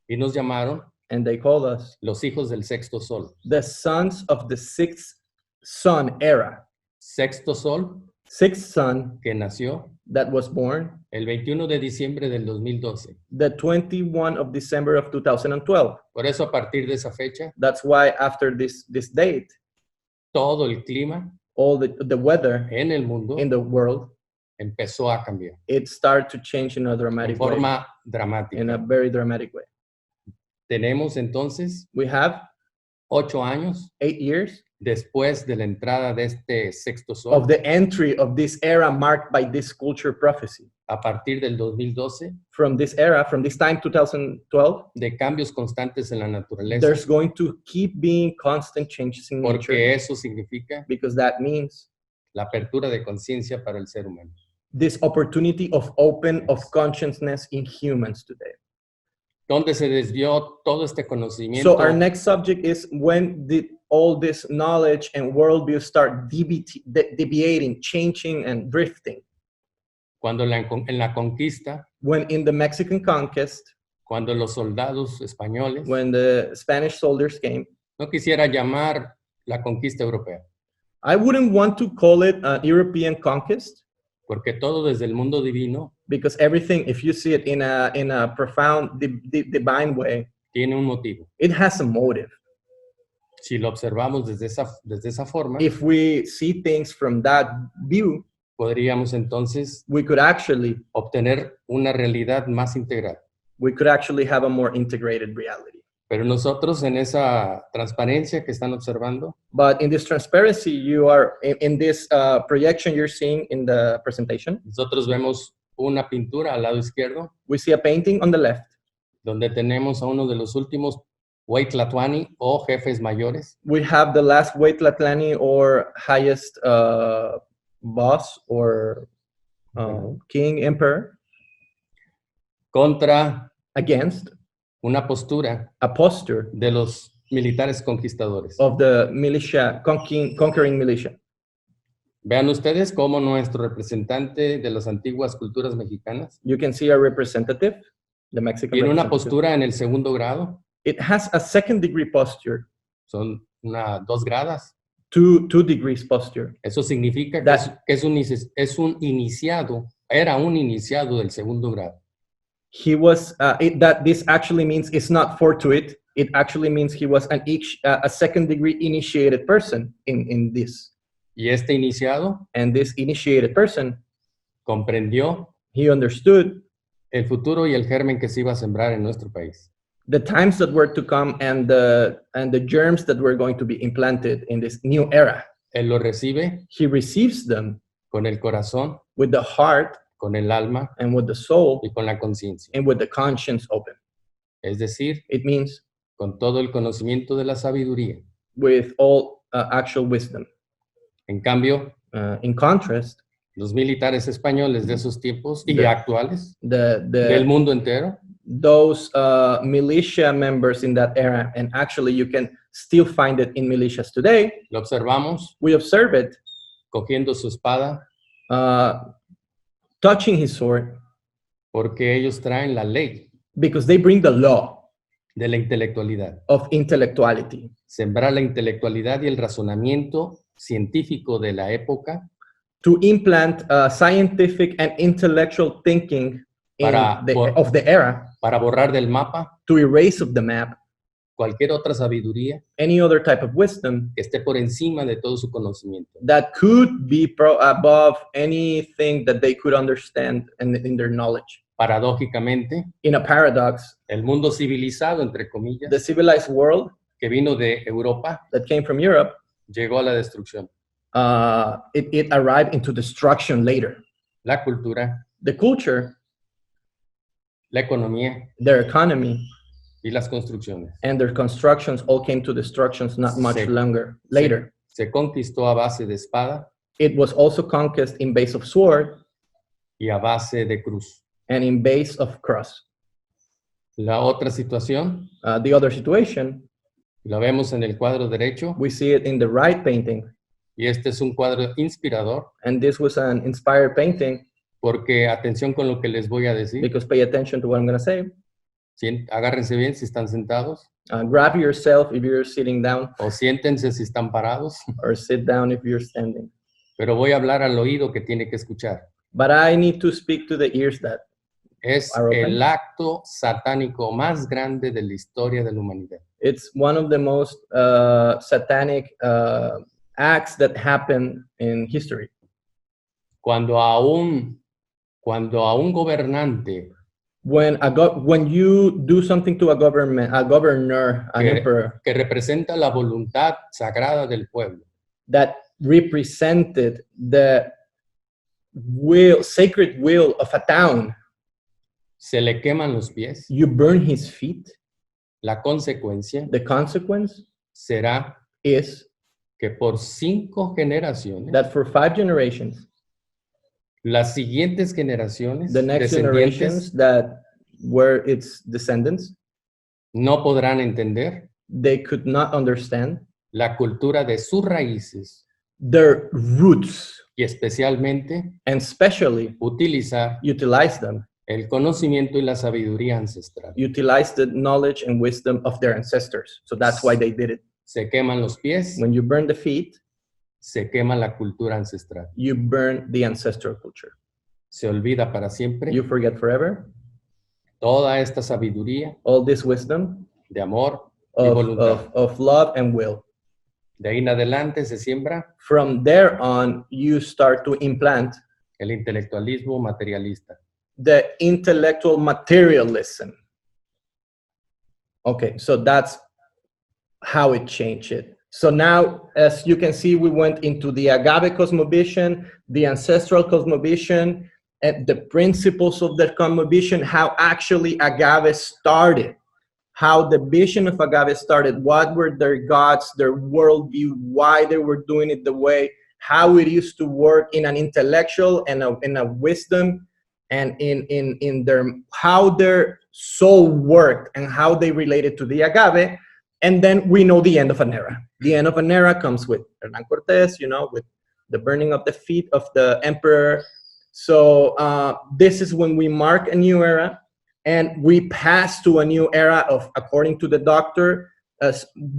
Y nos llamaron And they called us los hijos del sexto sol. the sons of the sixth sun era. Sexto sol Sixth son que nació that was born el 21 de diciembre del 2012. the 21 of December of 2012. Por eso, a partir de esa fecha, That's why after this date, todo el clima all the weather en el mundo in the world, empezó a cambiar it started to change in a en dramatic way, forma in dramática. a very dramatic way. Tenemos entonces We have 8 años 8 years después de la entrada de este sexto sol, of the entry of this era marked by this culture prophecy. a partir del 2012, From this era, from this time, 2012, de cambios constantes en la naturaleza, there's going to keep being constant changes in nature, porque eso significa because that means la apertura de conciencia para el ser humano. this opportunity of open of consciousness in humans today. ¿Dónde se desvió todo este conocimiento? So our next subject is, when did all this knowledge and worldview start deviating, changing, and drifting? Cuando en la conquista, When in the Mexican conquest, cuando los soldados españoles, when the Spanish soldiers came, no quisiera llamar la conquista europea, I wouldn't want to call it an European conquest, porque todo desde el mundo divino because everything, if you see it in a profound divine way, tiene un motivo. it has a motive. Si lo observamos desde esa forma, If we see things from that view, podríamos entonces we could actually obtener una realidad más integral. have a more integrated reality. Pero nosotros en esa transparencia que están observando, But in this transparency, you are in this projection you're seeing in the presentation, nosotros vemos una pintura al lado izquierdo, we see a painting on the left, donde tenemos a uno de los últimos Huaytlatuani o jefes mayores, We have the last Huaytlatlani or highest boss or king, emperor, contra against una postura a posture de los militares conquistadores. of the militia, conquering militia. Vean ustedes cómo nuestro representante de las antiguas culturas mexicanas You can see our representative, the Mexican tiene una representative. postura en el segundo grado, It has a second degree posture, son 2 gradas. two degrees posture. Eso significa que, That- es un iniciado, era un iniciado del segundo grado. He was, that this actually means it's not fortuit. It actually means he was a second degree initiated person in this. Y este iniciado And this initiated person, comprendió he understood el futuro y el germen que se iba a sembrar en nuestro país. the times that were to come and the germs that were going to be implanted in this new era. Él lo recibe He receives them con el corazón, with the heart con el alma and with the soul y con la conciencia. and with the conscience open. Es decir, It means con todo el conocimiento de la sabiduría. with all actual wisdom. En cambio, In contrast, los militares españoles de esos tiempos y The- actuales, del del mundo entero, those militia members in that era, and actually you can still find it in militias today, lo observamos we observe it cogiendo su espada touching his sword porque ellos traen la ley because they bring the law de la intelectualidad. of intellectuality. Sembrar la intelectualidad y el razonamiento científico de la época To implant scientific and intellectual thinking of the era, para borrar del mapa to erase of the map cualquier otra sabiduría any other type of wisdom que esté por encima de todo su conocimiento. that could be above anything that they could understand in their knowledge. Paradójicamente, In a paradox, el mundo civilizado, entre comillas, the civilized world que vino de Europa, that came from Europe, llegó a la destrucción. it arrived into destruction later. La cultura, The culture, la economía their economy, y las construcciones and their constructions all came to destructions not much Sí. later. se conquistó a base de espada It was also conquered in base of sword y a base de cruz. and in base of cross. La otra situación, The other situation, la vemos en el cuadro derecho, we see it in the right painting, y este es un cuadro inspirador, and this was an inspired painting porque atención con lo que les voy a decir. because pay attention to what I'm going to say. Agárrense bien si están sentados, Grab yourself if you're sitting down, o siéntense si están parados, or sit down if you're standing. pero voy a hablar al oído que tiene que escuchar. But I need to speak to the ears that Es Are open. el acto satánico más grande de la historia de la humanidad. it's one of the most satanic acts that happen in history. Cuando a un gobernante When you do something to a governor, an emperor que representa la voluntad sagrada del pueblo, that represented the sacred will of a town, se le queman los pies, you burn his feet, la consecuencia the consequence será is que por 5 generaciones, that for 5 generations, las siguientes generaciones, the next generations descendientes, that were its descendants, no podrán entender they could not understand la cultura de sus raíces their roots y especialmente and especially utilizar utilize them, el conocimiento y la sabiduría ancestral. utilize the knowledge and wisdom of their ancestors. So that's why they did it. Se queman los pies, When you burn the feet, se quema la cultura ancestral. you burn the ancestral culture. Se olvida para siempre You forget forever toda esta sabiduría all this wisdom de amor y voluntad. of love and will. De ahí en adelante se siembra From there on, you start to implant el intelectualismo materialista. the intellectual materialism. Okay, so that's how it changed it. So now, as you can see, we went into the Agave Cosmovision, the ancestral Cosmovision, and the principles of that Cosmovision, how actually Agave started, how the vision of Agave started, what were their gods, their worldview, why they were doing it the way, how it used to work in an intellectual and in a wisdom, and in their how their soul worked and how they related to the agave. And then we know the end of an era. The end of an era comes with Hernán Cortés, you know, with the burning of the feet of the emperor. So this is when we mark a new era, and we pass to a new era of, according to the doctor, a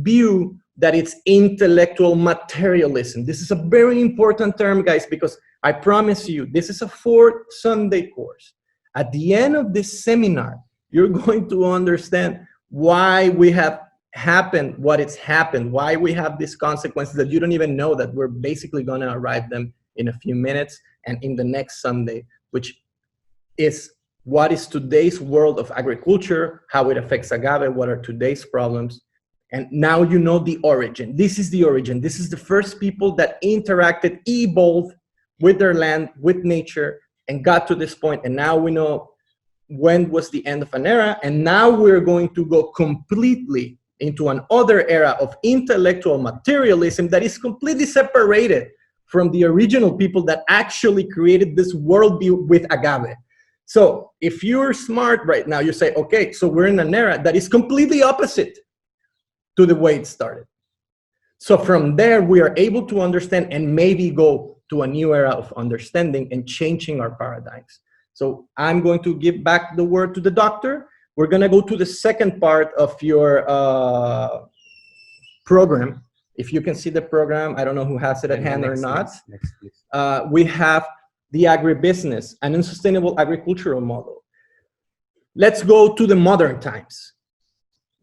view that it's intellectual materialism. This is a very important term, guys, because I promise you, this is a 4 Sunday course. At the end of this seminar, you're going to understand why we have happened, what it's happened, why we have these consequences that you don't even know that we're basically going to arrive them in a few minutes and in the next Sunday, which is what is today's world of agriculture, how it affects agave, what are today's problems. And now you know the origin. This is the origin. This is the first people that interacted, evolved with their land, with nature, and got to this point. And now we know when was the end of an era. And now we're going to go completely into another era of intellectual materialism that is completely separated from the original people that actually created this worldview with agave. So if you're smart right now, you say, okay, so we're in an era that is completely opposite to the way it started. So from there, we are able to understand and maybe go to a new era of understanding and changing our paradigms. So I'm going to give back the word to the doctor. We're going to go to the second part of your program. If you can see the program, I don't know who has it at hand or not. Next, please. We have the agribusiness, an unsustainable agricultural model. Let's go to the modern times.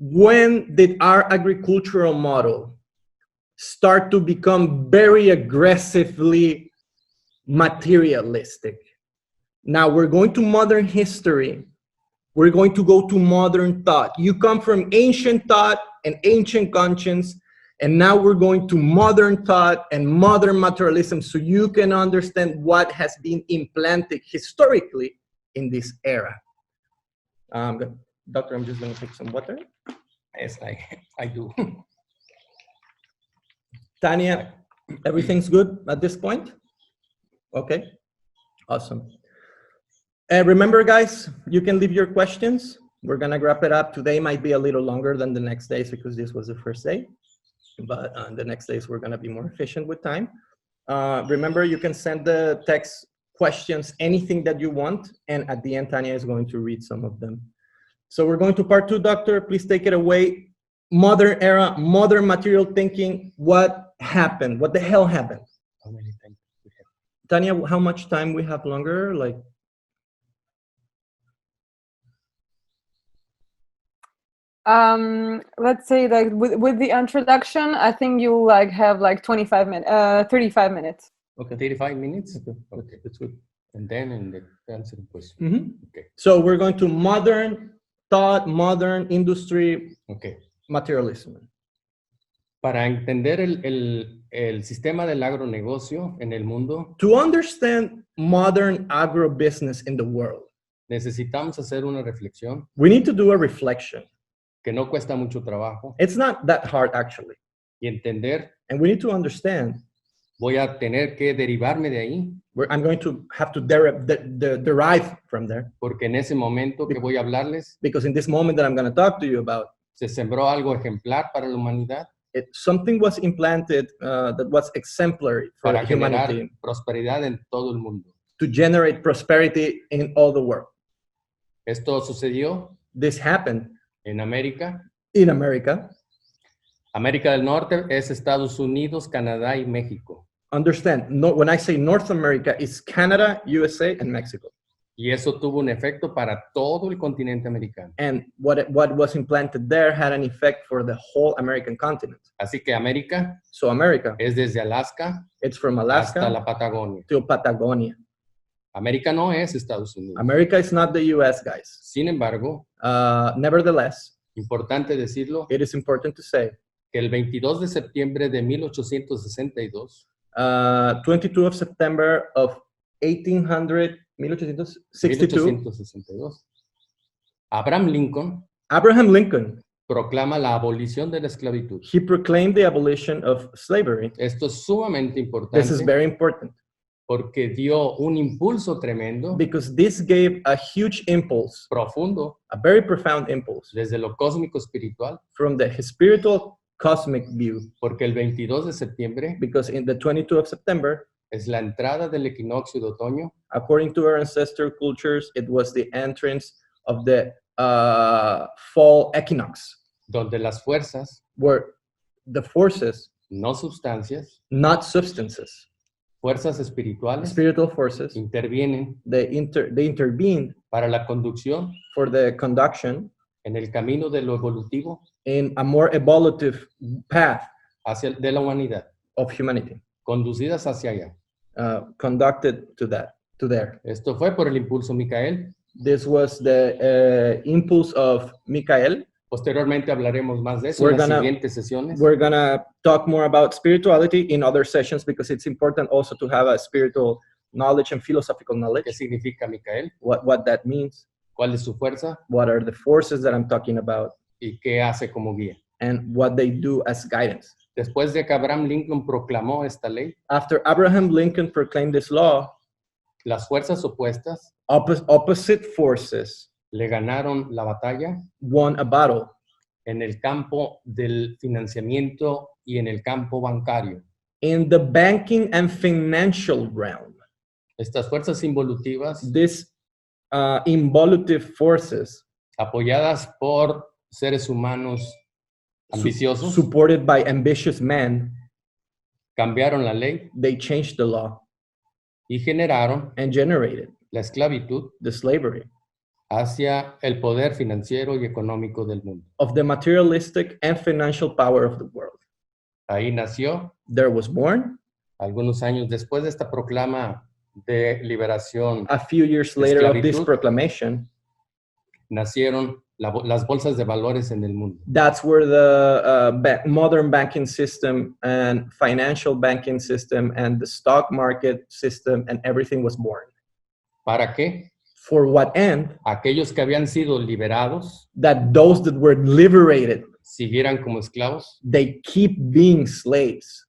When did our agricultural model start to become very aggressively materialistic? Now we're going to modern history. We're going to go to modern thought. You come from ancient thought and ancient conscience, and now we're going to modern thought and modern materialism so you can understand what has been implanted historically in this era. Doctor, I'm just going to take some water. Yes, I do. Tanya, everything's good at this point? Okay, awesome. Remember, guys, you can leave your questions. We're going to wrap it up. Today might be a little longer than the next days because this was the first day. But the next days, we're going to be more efficient with time. Remember, you can send the text questions, anything that you want. And at the end, Tanya is going to read some of them. So we're going to part 2, doctor. Please take it away. Modern era, modern material thinking. What happened? What the hell happened? How many times we have? Tanya, how much time we have longer? Like, let's say like with the introduction, I think you'll like have like 35 minutes. Okay, 35 minutes. Okay, that's good. And then in the answer question. Mm-hmm. Okay. So we're going to modern thought, modern industry, Okay. materialism. Para entender el sistema del agronegocio en el mundo, To understand modern agribusiness in the world, necesitamos hacer una reflexión we need to do a reflection. que no cuesta mucho trabajo It's not that hard, actually. y entender, And we need to understand. voy a tener que derivarme de ahí, I'm going to have to derive from there. porque en ese momento que voy a hablarles, Because in this moment that I'm going to talk to you about, se sembró algo ejemplar para la humanidad, something was implanted that was exemplary for para generar humanity, prosperidad en todo el mundo. to generate prosperity in all the world. Esto sucedió This happened en América. in America. América del Norte es Estados Unidos, Canadá y México. Understand, when I say North America, it's Canada, USA, and Mexico. Y eso tuvo un efecto para todo el continente americano. And what was implanted there had an effect for the whole American continent. Así que América So America, es desde Alaska it's from hasta Alaska la Patagonia. to Patagonia. América no es Estados Unidos. America is not the US, guys. Sin embargo, Nevertheless, importante decirlo, it is important to say, que el 22 de septiembre de 1862, 22 of September of 1862, 1862, Abraham Lincoln Abraham Lincoln proclama la abolición de la esclavitud. He proclaimed the abolition of slavery. Esto es sumamente This is importante very important porque dio un impulso tremendo, because this gave a huge impulse, profundo, a very profound impulse desde lo cósmico espiritual, from the spiritual cosmic view, porque el 22 de septiembre because in the 22 of September, es la entrada del equinoccio de otoño, according to our ancestor cultures, it was the entrance of the fall equinox, donde las fuerzas, where the forces, no sustancias, not substances, fuerzas espirituales, spiritual forces, intervienen they intervened para la conducción for the conduction en el camino de lo evolutivo in a more evolutive path de la humanidad, of humanity, conducidas hacia allá. conducted to there. Esto fue por el impulso Micael. This was the impulse of Michael. Posteriormente hablaremos más de eso We're en las gonna- siguientes sesiones. We're gonna talk more about spirituality in other sessions because it's important also to have a spiritual knowledge and philosophical knowledge, ¿Qué significa Micael? what that means, ¿Cuál es su fuerza? what are the forces that I'm talking about, ¿Y qué hace como guía? and what they do as guidance. Después de que Abraham Lincoln proclamó esta ley, After Abraham Lincoln proclaimed this law, las fuerzas opuestas opposite forces le ganaron la batalla won a battle en el campo del financiamiento y en el campo bancario. in the banking and financial realm. Estas fuerzas involutivas, These involutive forces apoyadas por seres humanos ambiciosos, supported by ambitious men, cambiaron la ley they changed the law y generaron and generated la esclavitud the slavery hacia el poder financiero y económico del mundo. of the materialistic and financial power of the world. Ahí nació, There was born, algunos años después de esta proclama de liberación, a few years later of this Esclavitud. proclamation, nacieron las bolsas de valores en el mundo. that's where the modern banking system and financial banking system and the stock market system and everything was born. ¿Para qué? For what end? Aquellos que habían sido liberados That those that were liberated, siguieran como esclavos they keep being slaves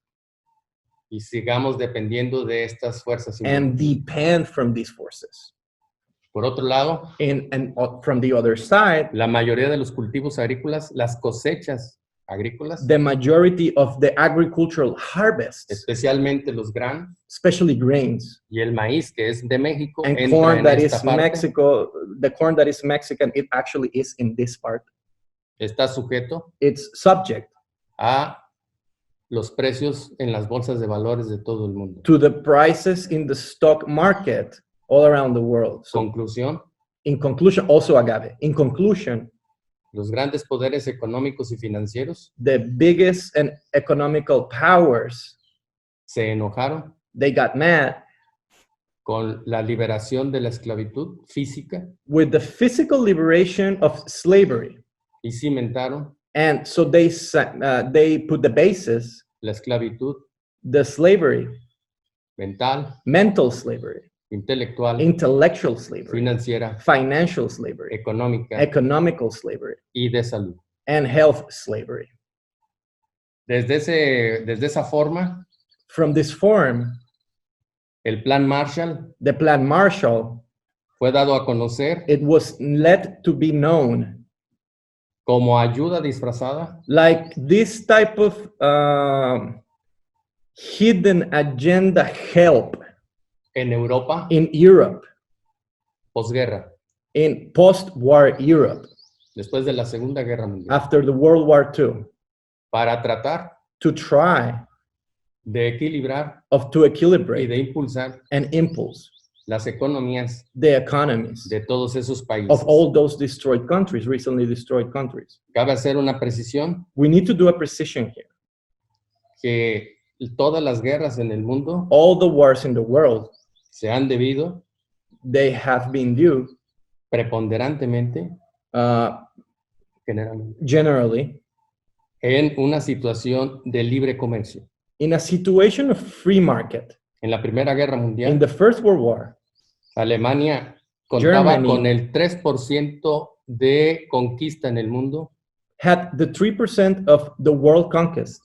y sigamos dependiendo de estas fuerzas and involutivas. depend from these forces. Por otro lado, And from the other side, la mayoría de los cultivos agrícolas, las cosechas agrícolas, the majority of the agricultural harvests, especialmente los granos especially grains y el maíz, que es de México, and entra corn en that esta is parte, Mexico, the corn that is Mexican, it actually is in this part. está sujeto It's subject a los precios en las bolsas de valores de todo el mundo. to the prices in the stock market all around the world. So Conclusión, in conclusion, also agave. In conclusion, los grandes poderes económicos y financieros the biggest and economical powers, se enojaron they got mad con la liberación de la esclavitud física with the physical liberation of slavery. y cimentaron And so they put the basis, la esclavitud the slavery, mental, mental slavery, intelectual, intellectual slavery, financiera, financial slavery, económica economical slavery, y de salud. and health slavery. Desde esa forma, From this form, el Plan Marshall the Plan Marshall, fue dado a conocer it was let to be known como ayuda disfrazada like this type of hidden agenda help en Europa in Europe, posguerra, in post-war Europe, después de la Segunda Guerra Mundial, after the World War II, para tratar to try de equilibrar to y equilibrate de impulsar and impulse las economías the economies de todos esos países. of all those destroyed countries, recently destroyed countries. Cabe hacer una precisión We need to do a precision here. que todas las guerras en el mundo All the wars in the world, se han debido they have been due preponderantemente, generalmente, generally en una situación de libre comercio. in a situation of free market. En la Primera Guerra In Mundial, the First World War, Alemania contaba Germany con el 3% de conquista en el mundo had the 3% of the world conquest.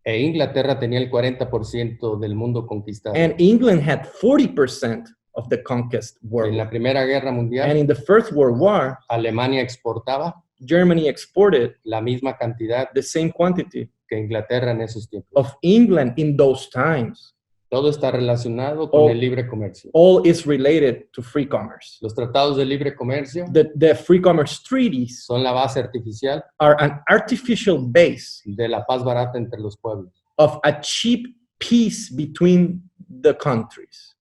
E Inglaterra tenía el 40% del mundo conquistado. And England had 40% of the conquest En world. la Primera Guerra Mundial, And in the First World War, Alemania exportaba Germany exported la misma cantidad the same quantity que Inglaterra en esos tiempos. of England in those times. Todo está relacionado con el libre comercio. All is related to free commerce. Los tratados de libre comercio The free commerce treaties son la base artificial are an artificial base de la paz barata entre los pueblos. of a cheap peace between the countries.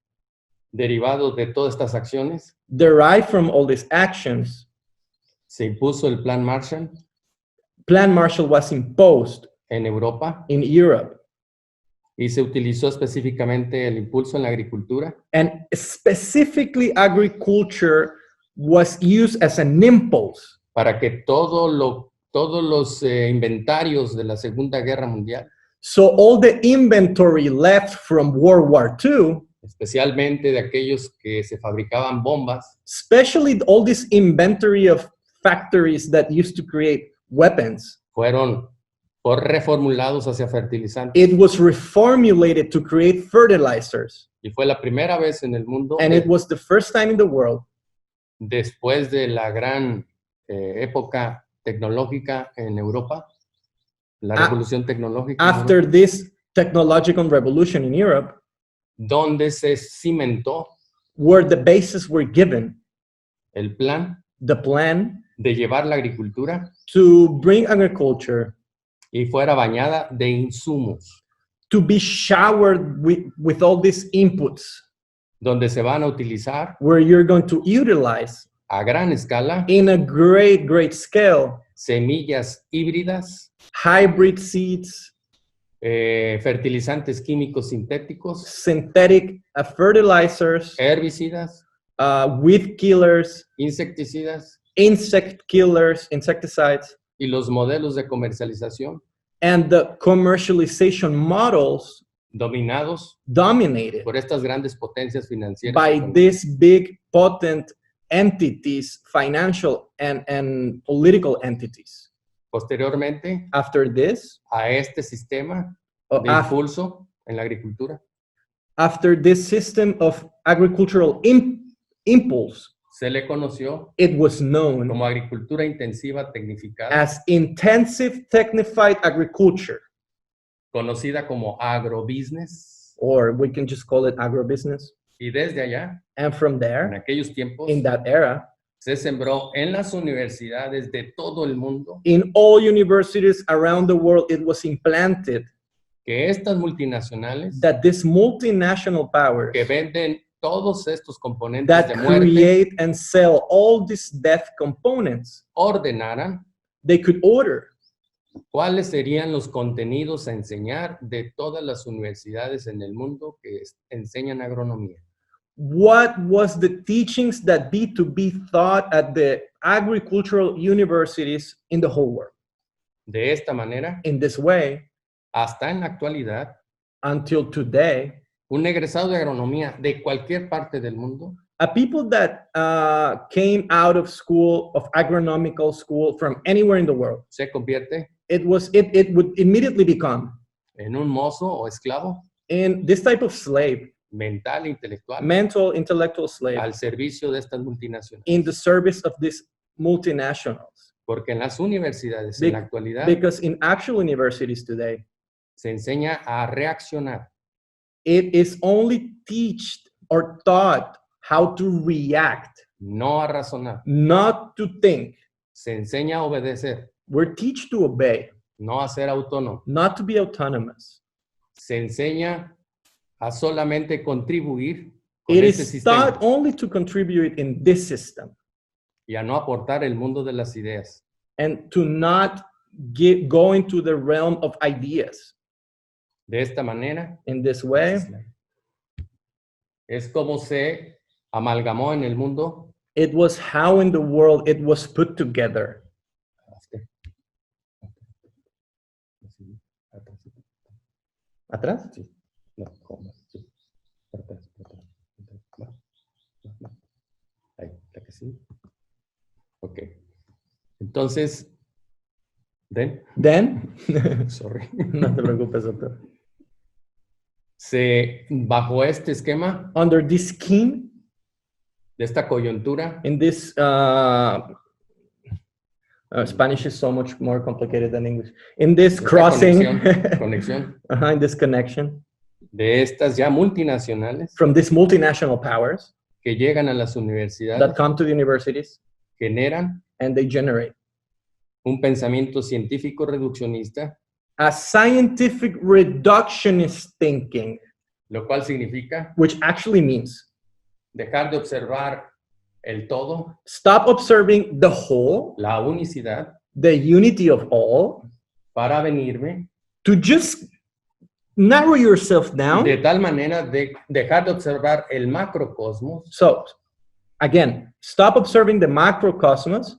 Derivado de todas estas acciones, Derived from all these actions, se impuso el Plan Marshall Plan Marshall was imposed en Europa in Europe, y se utilizó específicamente el impulso en la agricultura and specifically agriculture was used as an impulse para que todos los inventarios de la Segunda Guerra Mundial, so all the inventory left from World War II, especialmente de aquellos que se fabricaban bombas, especially all this inventory of factories that used to create weapons, fueron reformulados hacia fertilizantes. it was reformulated to create fertilizers. Y fue la primera vez en el mundo, And it was the first time in the world, después de la gran época tecnológica en Europa, la revolución tecnológica, en after Europa, this technological revolution in Europe, donde se cimentó where the bases were given, el plan the plan de llevar la agricultura to bring agriculture y fuera bañada de insumos, to be showered with all these inputs, donde se van a utilizar where you're going to utilize a gran escala in a great scale semillas híbridas, hybrid seeds, fertilizantes químicos sintéticos, synthetic fertilizers, herbicidas, weed killers, insecticidas insect killers, insecticides, y los modelos de comercialización and the commercialization models dominados dominated por estas grandes potencias financieras. by económicas. these big potent entities, financial and political entities. Posteriormente After this, a este sistema de impulso en la agricultura, after this system of agricultural impulse, se le conoció it was known como agricultura intensiva tecnificada, as intensive technified agriculture, conocida como agrobusiness, or we can just call it agribusiness. y desde allá, And from en there, aquellos tiempos, in that era, se sembró en las universidades de todo el mundo in all universities around the world, it was implanted que estas multinacionales that this multinational powers que venden todos estos componentes that de muerte create and sell all these death components, ordenaran they could order cuáles serían los contenidos a enseñar de todas las universidades en el mundo que enseñan agronomía. what was the teachings that be to be taught at the agricultural universities in the whole world. De esta manera, In this way, hasta en la actualidad, until today, un egresado de agronomía de cualquier parte del mundo people that came out of school, of agronomical school from anywhere in the world, se convierte it would immediately become en un mozo o esclavo in this type of slave, mental e intelectual mental, intellectual slave, al servicio de estas multinacionales. in the service of these multinationals. Porque en las universidades en la actualidad Because in actual universities today, se enseña a reaccionar, it is only taught how to react, no a razonar. not to think. Se enseña a obedecer, We're taught to obey, no a ser autónomo. not to be autonomous. Se enseña a solamente contribuir con It ese is sistema taught only to contribute in this system y a no aportar el mundo de las ideas. and to not go into the realm of ideas. De esta manera, In this way, es como se amalgamó en el mundo it was how in the world it was put together. ¿Atrás? Sí. No, ¿cómo? Sí. Por atrás, por atrás. Más. Ahí, la que sí. Ok. Entonces, Then, Sorry. no te preocupes, doctor. Bajo este esquema, Under this scheme, de esta coyuntura, in this Spanish is so much more complicated than English. In this esta crossing, conexión in this connection de estas ya multinacionales from these multinational powers que llegan a las that universidades, come to the universities generan and they generate un pensamiento científico reduccionista, a scientific reductionist thinking, lo cual significa which actually means dejar de observar el todo, stop observing the whole, la unicidad, the unity of all, para venirme to just narrow yourself down. de tal manera de dejar de observar el macrocosmos So, again, stop observing the macrocosmos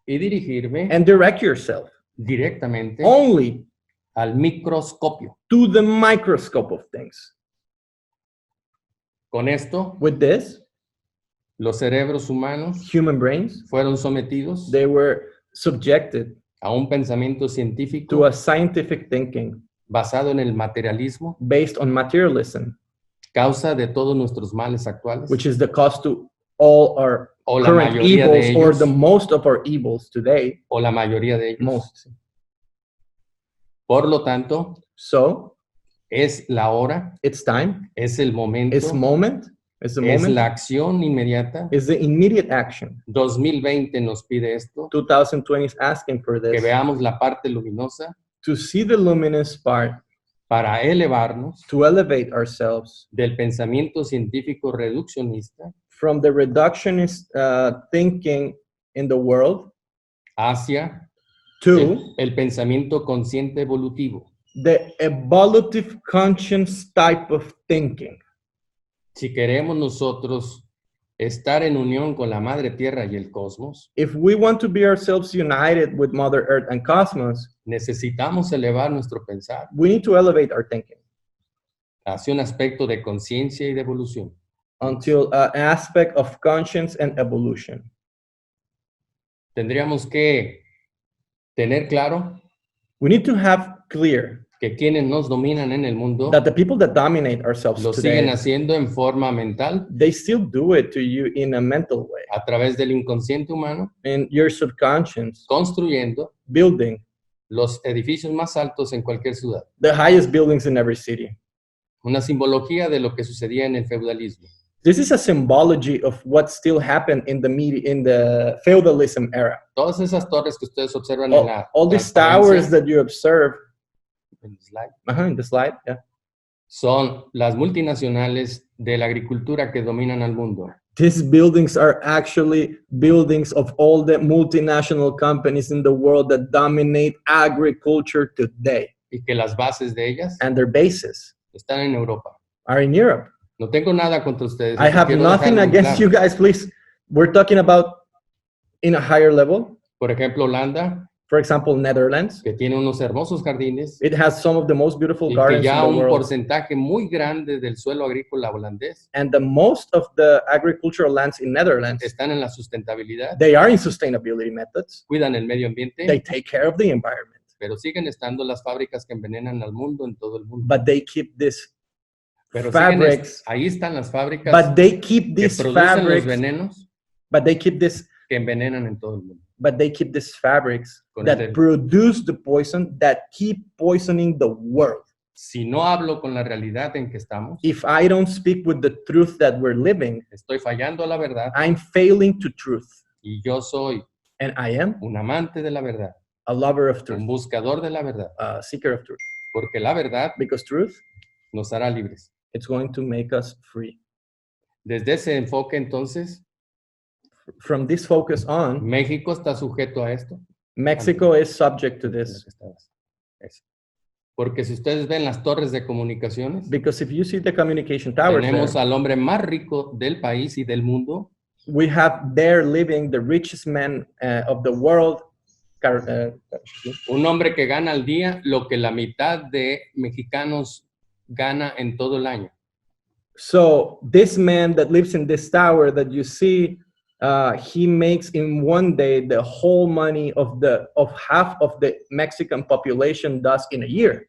y dirigirme and direct yourself directamente only al microscopio. to the microscope of things. Con esto, With this, los cerebros humanos human brains, fueron sometidos they were subjected a un pensamiento científico to a scientific thinking basado en el materialismo, based on materialism, causa de todos nuestros males actuales, which is the cause to all our o la current mayoría de evils, or ellos, the most of our evils today. o la mayoría de ellos. Most. Por lo tanto, So, es la hora, it's time, es el momento, it's moment, it's the es moment, la acción inmediata. it's the immediate action. 2020 nos pide esto, 2020 is asking for que this, veamos la parte luminosa to see the luminous part, para elevarnos to elevate ourselves del pensamiento científico reduccionista from the reductionist thinking in the world hacia to el pensamiento consciente evolutivo. the evolutive conscience type of thinking. Si queremos nosotros estar en unión con la Madre Tierra y el cosmos, If we want to be ourselves united with Mother Earth and cosmos, necesitamos elevar nuestro pensar we need to elevate our thinking hacia un aspecto de conciencia y de evolución. until an aspect of conscience and evolution. Tendríamos que tener claro We need to have clear que quienes nos dominan en el mundo that the people that dominate ourselves lo siguen today, haciendo en forma mental they still do it to you in a mental way, a través del inconsciente humano, in your subconscious, construyendo building los edificios más altos en cualquier ciudad. the highest buildings in every city. Una simbología de lo que sucedía en el feudalismo. This is a symbology of what still happened in the feudalism era. Todas esas torres que ustedes observan en la All these transparencia, towers that you observe en el slide, in the slide, yeah. son las multinacionales de la agricultura que dominan al mundo. These buildings are actually buildings of all the multinational companies in the world that dominate agriculture today. Y que las bases de ellas And their bases están en Europa. are in Europe. No tengo nada contra ustedes. I eso have quiero nothing dejarlo muy against claro. you guys, please. We're talking about in a higher level. Por ejemplo, Holanda, For example, Netherlands. que tiene unos hermosos jardines It has some of the most beautiful y que gardens in ya the un world. porcentaje muy grande del suelo agrícola holandés And the most of the agricultural lands in Netherlands, están en la sustentabilidad, they are in sustainability methods. cuidan el medio ambiente, They take care of the environment. pero siguen estando las fábricas que envenenan al mundo en todo el mundo. But they keep this Pero fabrics, ahí están las fábricas but they keep que these producen los fabrics, venenos but they keep this, que envenenan en todo el mundo. but they keep these fabrics Con that este- produce the poison that keep poisoning the world. Si no hablo con la realidad en que estamos, If I don't speak with the truth that we're living, estoy fallando a la verdad I'm failing to truth. y yo soy And I am un amante de la verdad, a lover of un truth, buscador de la verdad, a seeker of truth. porque la verdad Because truth, nos hará libres. it's going to make us free. Desde ese enfoque, entonces, From this focus on, México está sujeto a esto. Mexico is subject to this. Eso. Porque si ustedes ven las torres de comunicaciones, Because if you see the communication towers tenemos there, al hombre más rico del país y del mundo, we have there living the richest man of the world. un hombre que gana al día lo que la mitad de mexicanos gana en todo el año. So this man that lives in this tower that you see he makes in one day the whole money of half of the Mexican population does in a year.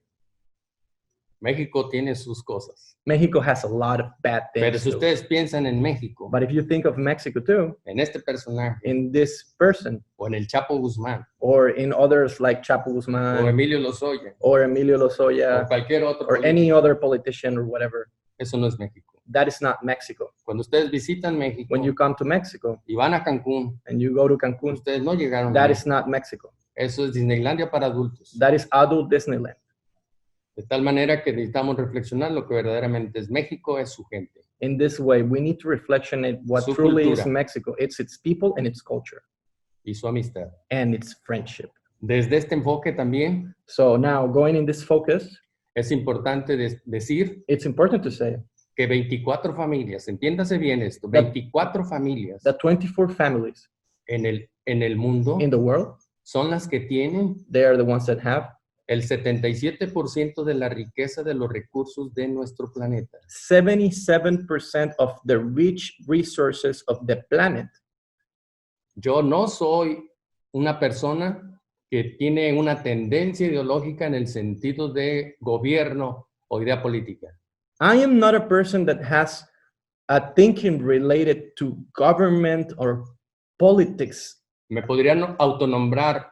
México tiene sus cosas. Mexico has a lot of bad Pero things si too. ustedes piensan en México, But if you think of Mexico too, en este personaje, in this person, o en el Chapo Guzmán, or in others like Chapo o Guzman, Emilio Lozoya, or Emilio o Lozoya, cualquier otro or político, any other politician or whatever, eso no es México. that is not Mexico. Cuando ustedes visitan México When you come to Mexico y van a Cancún, and you go to Cancun, ustedes no llegaron a that México. is not Mexico. Eso es Disneylandia para adultos. That is adult Disneyland. De tal manera que necesitamos reflexionar lo que verdaderamente es México, es su gente. In this way, we need to reflection what Su truly is cultura. Mexico. It's its people and its culture Y su amistad. and its friendship. Desde este enfoque también So now going in this focus, es importante decir it's important to say que 24 familias, entiéndase bien esto, 24 familias that 24 families en el mundo in the world, son las que tienen they are the ones that have el 77% de la riqueza de los recursos de nuestro planeta. 77% of the rich resources of the planet. Yo no soy una persona que tiene una tendencia ideológica en el sentido de gobierno o idea política. I am not a person that has a thinking related to government or politics. Me podrían autonombrar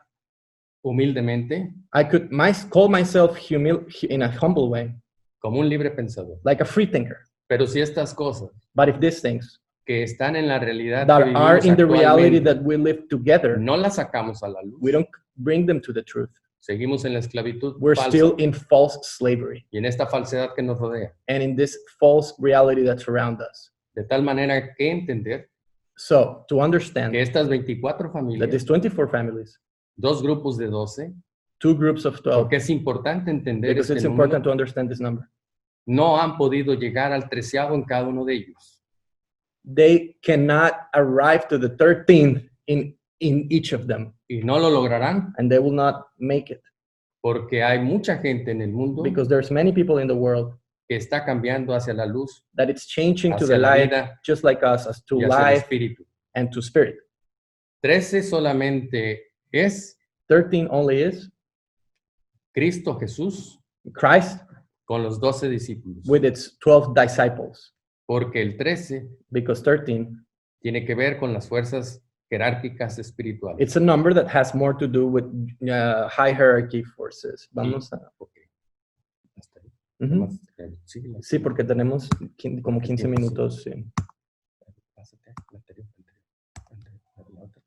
humildemente I could call myself in a humble way, como un libre pensador. like a free thinker. Pero si estas cosas But if these things que están en la realidad that que are vivimos in the reality actualmente, that we live together, no las sacamos a la luz, we don't bring them to the truth. seguimos en la esclavitud We're falsa still in false slavery y en esta falsedad que nos rodea. and in this false reality that surrounds us. De tal manera que entender So to understand que estas 24 that familias, these 24 families, dos grupos de 12, 2 groups of 12, porque es importante entender because este it's número, important to understand this number. no han podido llegar al 13º en cada uno de ellos. They cannot arrive to the 13th in each of them, Y no lo lograrán and they will not make it porque hay mucha gente en el mundo because there's many people in the world que está cambiando hacia la luz, that it's changing to hacia the la light, vida just like us, as to y hacia el life espíritu. and to spirit. 13 solamente es 13 only is Cristo Jesús Christ con los 12 discípulos. with its 12 disciples, Porque el 13 because 13, tiene que ver con las fuerzas jerárquicas espirituales. it's a number that has more to do with high hierarchy forces. Vamos a... Ok. Hasta ahí. Ujú. Más, síguela. Sí, porque tenemos como 15 tiempo, sí. minutos. Sí. Pásate, la anterior, la otra.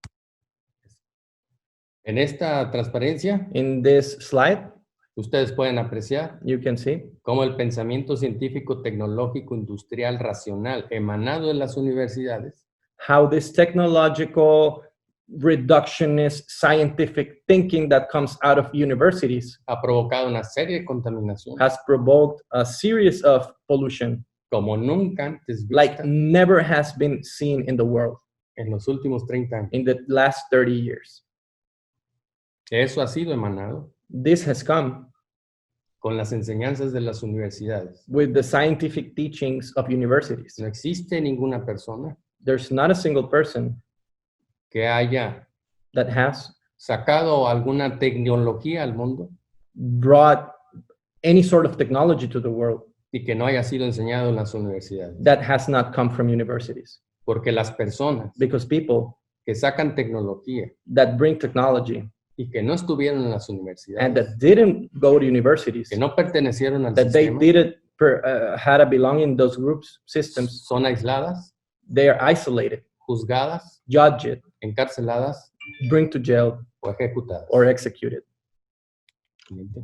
En esta transparencia, In this slide, ustedes pueden apreciar you can see cómo el pensamiento científico, tecnológico, industrial, racional, emanado de las universidades, how this technological, reductionist, scientific thinking that comes out of universities ha provocado una serie de contaminación has provoked a series of pollution como nunca antes like vista never has been seen in the world en los últimos 30 años. in the last 30 years. Eso ha sido emanado This has come con las enseñanzas de las universidades. with the scientific teachings of universities. No existe ninguna persona There's not a single person que haya that has sacado alguna tecnología al mundo brought any sort of technology to the world y que no haya sido enseñado en las universidades. that has not come from universities. Porque las personas Because people que sacan tecnología that bring technology y que no estuvieron en las and universidades, that didn't go to universities, que no pertenecieron al that they sistema, didn't had a belong in those groups, systems, son aisladas, they are isolated, juzgadas, judged, encarceladas bring to jail, o ejecutadas. or executed. Siguiente.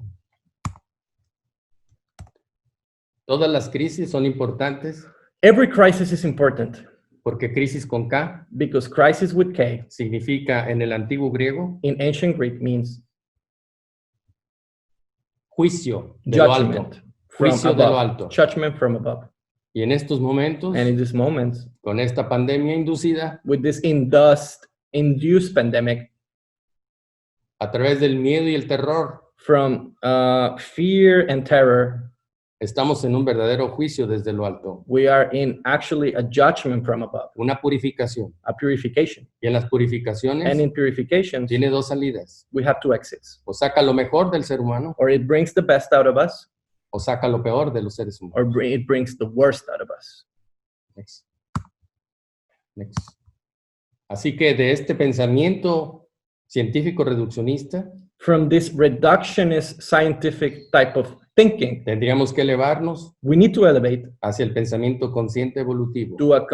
Todas las crisis son importantes Every crisis is important porque crisis con K because crisis with K significa en el antiguo griego in ancient Greek means juicio de lo alto. judgment from Juicio de lo above. alto. Judgment from above. Y en estos momentos, And in these moments, con esta pandemia inducida, with this induced pandemic, a través del miedo y el terror, from fear and terror, Estamos en un verdadero juicio desde lo alto, We are in actually a judgment from above, una purificación. a purification. Y en las purificaciones And in purifications, tiene dos salidas. we have two exits. O saca lo mejor del ser humano Or it brings the best out of us, o saca lo peor de los seres humanos. or it brings the worst out of us. Next. Next. Así que de este pensamiento científico reduccionista, From this reductionist scientific type of thinking, tendríamos que elevarnos we need to elevate hacia el pensamiento consciente evolutivo. to a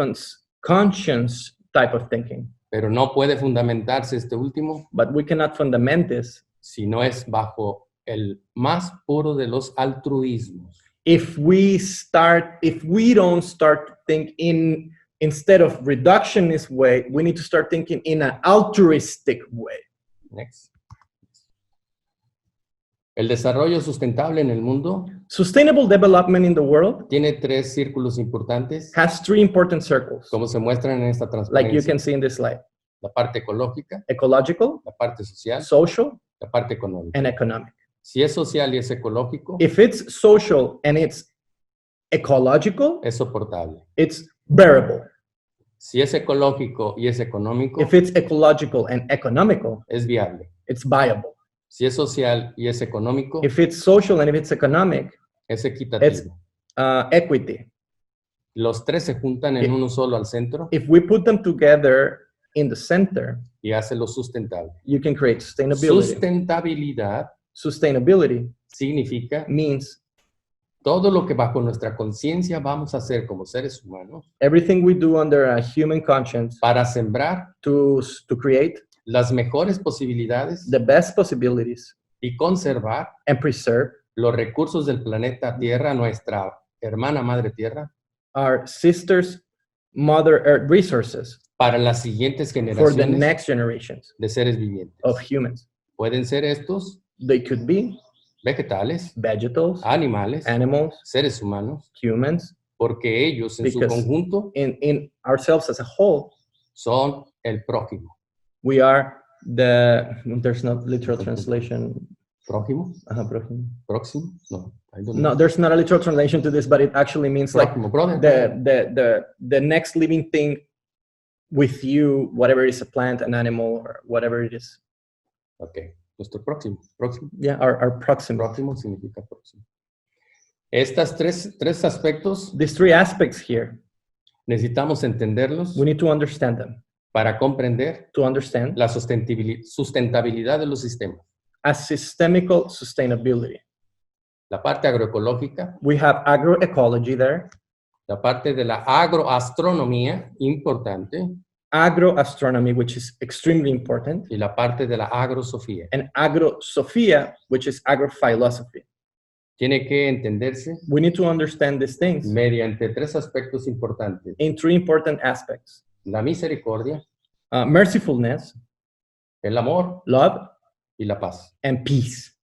conscious type of thinking. Pero no puede fundamentarse este último But we cannot fundament this si no es bajo el más puro de los altruismos. if we don't start to think instead of reductionist way, we need to start thinking in an altruistic way. Next. El desarrollo sustentable en el mundo Sustainable development in the world tiene tres círculos importantes, has three important circles, como se muestran en esta like you transparencia. can see in this slide: La parte ecológica, ecological, la parte social, social, la parte económica. and economic. Si es social y es ecológico, If it's social and it's ecological, es soportable. it's bearable. Si es ecológico y es económico, If it's ecological and economical, es viable. it's viable. Si es social y es económico, If it's social and if it's economic, es equitativo. equity. Los tres se juntan en uno solo al centro If we put them together in the center, y hace lo sustentable. you can create sustainability. Sustentabilidad Sustainability significa means todo lo que bajo nuestra conciencia vamos a hacer como seres humanos everything we do under a human conscience para sembrar to create las mejores posibilidades the best possibilities y conservar and preserve los recursos del planeta Tierra, nuestra hermana madre Tierra, our sisters, Mother Earth resources para las siguientes for the generaciones next generations de seres vivientes. of humans. Pueden ser estos They could be vegetales, vegetals, animales, animals, seres humanos, humans, porque ellos en su Because- conjunto in ourselves as a whole. son el prójimo. We are there's no literal translation. ¿Prójimo? Prójimo. ¿Próximo? No. I don't know. No, there's not a literal translation to this, but it actually means like Prójimo, brother. the next living thing with you, whatever it is, a plant, an animal, or whatever it is. Ok. Nuestro próximo. Próximo. Yeah, our proximate. Próximo significa próximo. Estas tres aspectos These three aspects here, necesitamos entenderlos we need to understand them para comprender to understand la sustentabilidad de los sistemas. as systemical sustainability. La parte agroecológica, We have agroecology there, la parte de la agroastronomía, importante, agroastronomy, which is extremely important, y la parte de la agrosofía. and agrosophia, which is agrophilosophy. Tiene que entenderse We need to understand these things mediante tres aspectos importantes. in three important aspects: La misericordia, mercifulness, el amor love, y la paz. and peace.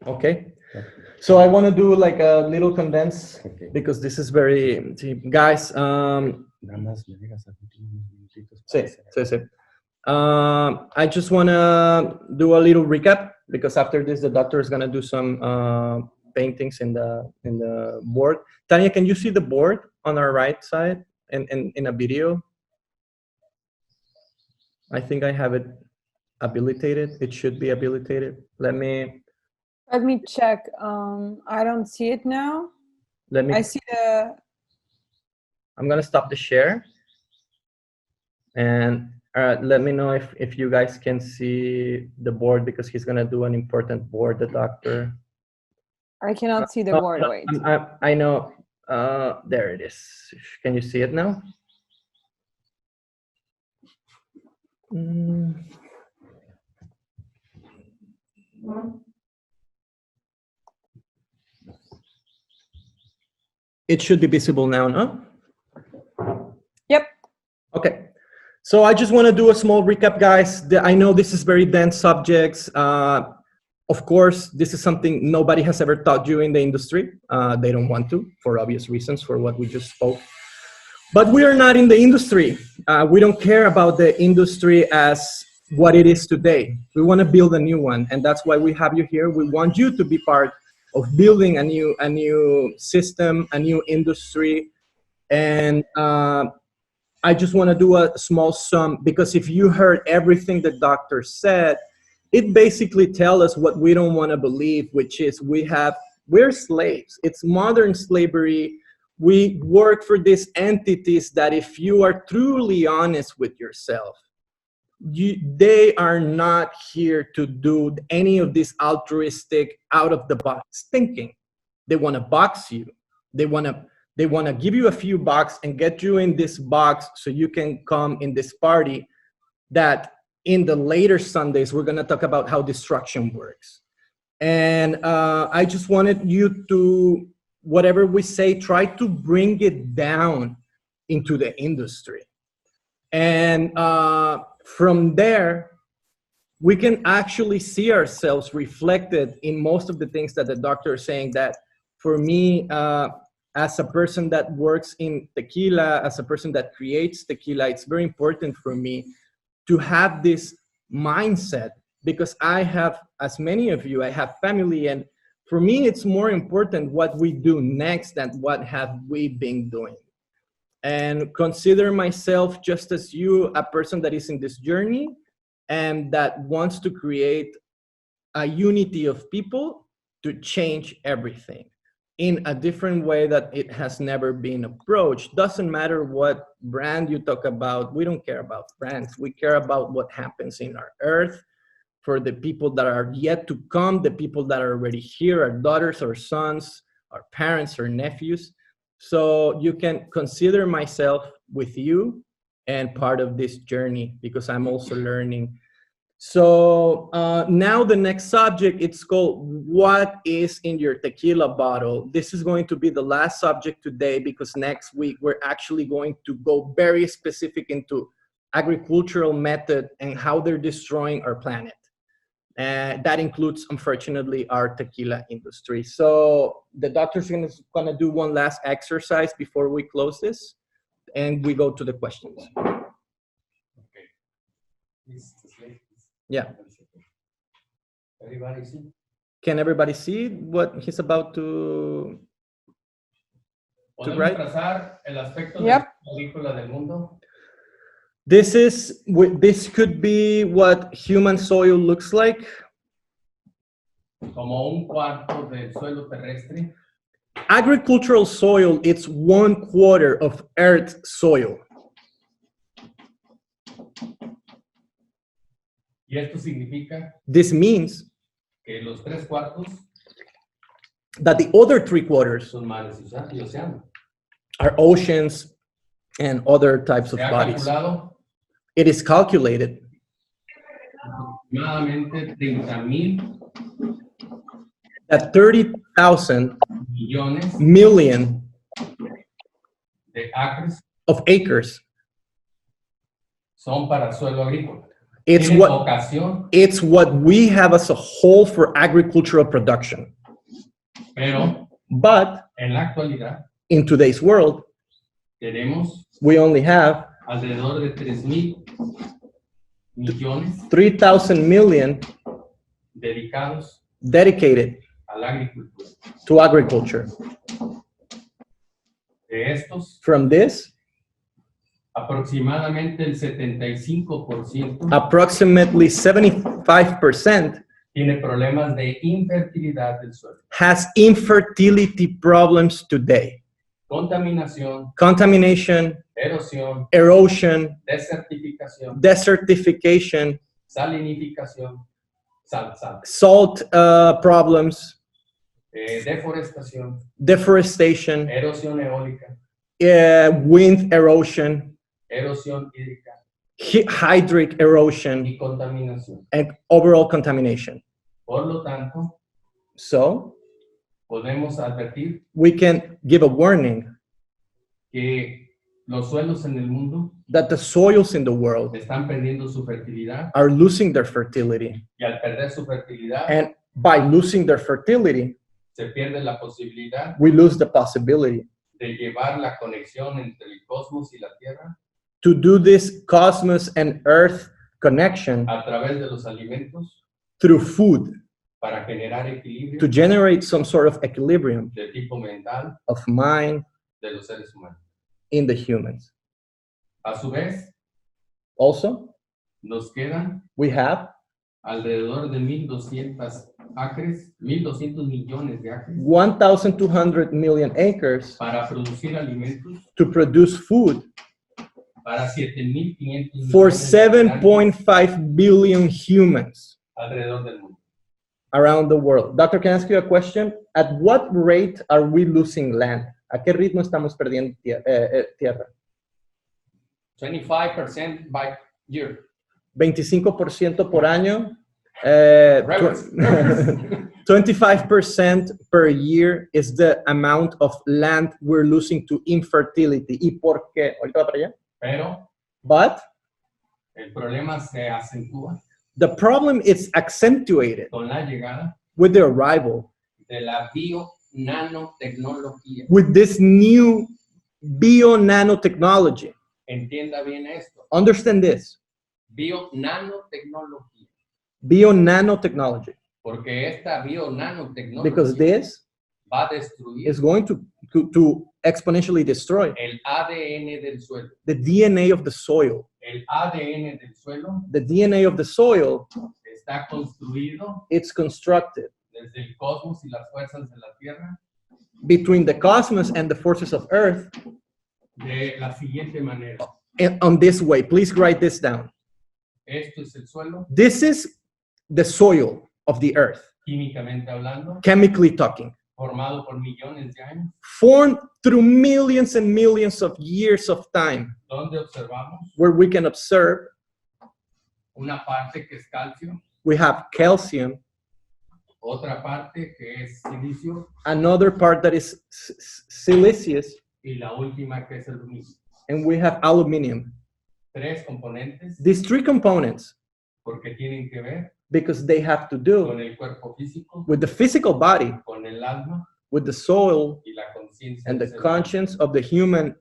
Okay, so I want to do like a little condense Okay. because this is very, guys. Nada más me dejas los últimos minutitos para Sí, hacer- sí. I just want to do a little recap because after this, the doctor is going to do some paintings in the board. Tanya, can you see the board on our right side in a video? I think I have it habilitated. It should be habilitated. Let me check. I don't see it now. I see the. I'm gonna stop the share, and let me know if you guys can see the board because he's gonna do an important board. The doctor. I cannot see the board. Wait. I know. There it is. Can you see it now? It should be visible now, no? Yep. Okay. So I just want to do a small recap, guys. I know this is very dense subjects. Of course, this is something nobody has ever taught you in the industry. They don't want to, for obvious reasons, for what we just spoke. But we are not in the industry. We don't care about the industry as what it is today. We want to build a new one, and that's why we have you here. We want you to be part of building a new system, a new industry. And I just want to do a small sum, because if you heard everything the doctor said, it basically tells us what we don't want to believe, which is we're slaves. It's modern slavery. We work for these entities that, if you are truly honest with yourself, they are not here to do any of this altruistic, out of the box thinking. They want to box you. They want to give you a few bucks and get you in this box so you can come in this party that in the later Sundays, we're going to talk about how destruction works. And I just wanted you to, whatever we say, try to bring it down into the industry. And from there, we can actually see ourselves reflected in most of the things that the doctor is saying. That for me, as a person that works in tequila, as a person that creates tequila, it's very important for me to have this mindset, because I have, as many of you, I have family, and for me, it's more important what we do next than what have we been doing. And consider myself, just as you, a person that is in this journey and that wants to create a unity of people to change everything in a different way that it has never been approached. Doesn't matter what brand you talk about. We don't care about brands. We care about what happens in our earth for the people that are yet to come, the people that are already here, our daughters, our sons, our parents, our nephews. So you can consider myself with you and part of this journey, because I'm also learning. So now the next subject, it's called what is in your tequila bottle. This is going to be the last subject today, because next week we're actually going to go very specific into agricultural method and how they're destroying our planet. And that includes, unfortunately, our tequila industry. So the doctor's gonna do one last exercise before we close this, and we go to the questions. Okay. Yeah. Everybody see? Can everybody see what he's about to write? ¿Podemos trazar el aspecto Yep. agrícola del mundo? This could be what human soil looks like. Como un cuarto del suelo terrestre. Agricultural soil, it's 1/4 of Earth's soil. Y esto significa This means que los 3/4 that the other 3/4 son mares y océanos. are oceans and other types of Se ha bodies. calculado It is calculated aproximadamente 30,000 that 30,000 million de acres of acres, son para suelo agrícola. it's Tienen what, vocación, it's what we have as a whole for agricultural production. pero But en la actualidad in today's world, tenemos we only have alrededor de 3,000 millones 3,000 million dedicados dedicated a la agricultura. to agriculture. De estos, From this, aproximadamente el 75% approximately 75% tiene problemas de infertilidad del suelo. has infertility problems today. Contaminación, Contamination, erosión, erosion, desertificación, desertification, salinificación, salt problems, deforestación, deforestation, erosión eólica, wind erosion, erosión hídrica hydric erosion, y contaminación. and overall contamination. Por lo tanto, So podemos advertir we can give a warning que los suelos en el mundo that the soils in the world están perdiendo su fertilidad are losing their fertility. y al perder su fertilidad And by losing their fertility, se pierde la posibilidad we lose the possibility de llevar la conexión entre el cosmos y la Tierra to do this cosmos and earth connection a través de los alimentos through food para generar equilibrio to generate some sort of equilibrium de tipo mental of mind de los seres humanos. in the humans. A su vez, Also, nos quedan we have alrededor de 1.200 acres, 1.200 millones de acres 1,200 million acres para producir alimentos to produce food para 7.500 for millones de habitantes 7.5 billion humans alrededor del mundo. around the world. Doctor, can I ask you a question? At what rate are we losing land? ¿A qué ritmo estamos perdiendo tierra? 25% by year. 25% por año. Reverse. 25% per year is the amount of land we're losing to infertility. ¿Y por qué? Ahorita va para allá. Pero But el problema se acentúa the problem is accentuated con la llegada with the arrival, de la bio-nanotecnología. with this new bio-nanotechnology. Entienda bien esto. Understand this, Bio-nanotecnología. bio-nanotechnology, Porque esta bio-nanotecnología because this va a destruir is going to exponentially destroy el ADN del suelo. the DNA of the soil. El ADN del suelo The DNA of the soil, está construido it's constructed desde el cosmos y las fuerzas de la Tierra between the cosmos and the forces of Earth de la siguiente manera. and on this way. Please write this down. Esto es el suelo, This is the soil of the Earth, químicamente hablando, chemically talking, formado por millones de años, formed through millions and millions of years of time, donde observamos where we can observe una parte que es calcio, we have calcium, otra parte que es silicio another part that is siliceous, y la última que es el aluminio. and we have aluminium. Tres componentes These three components, porque tienen que ver because they have to con do el cuerpo físico, with the physical body, con el alma with the soul, y la conciencia and the del ser humano. conscience of the human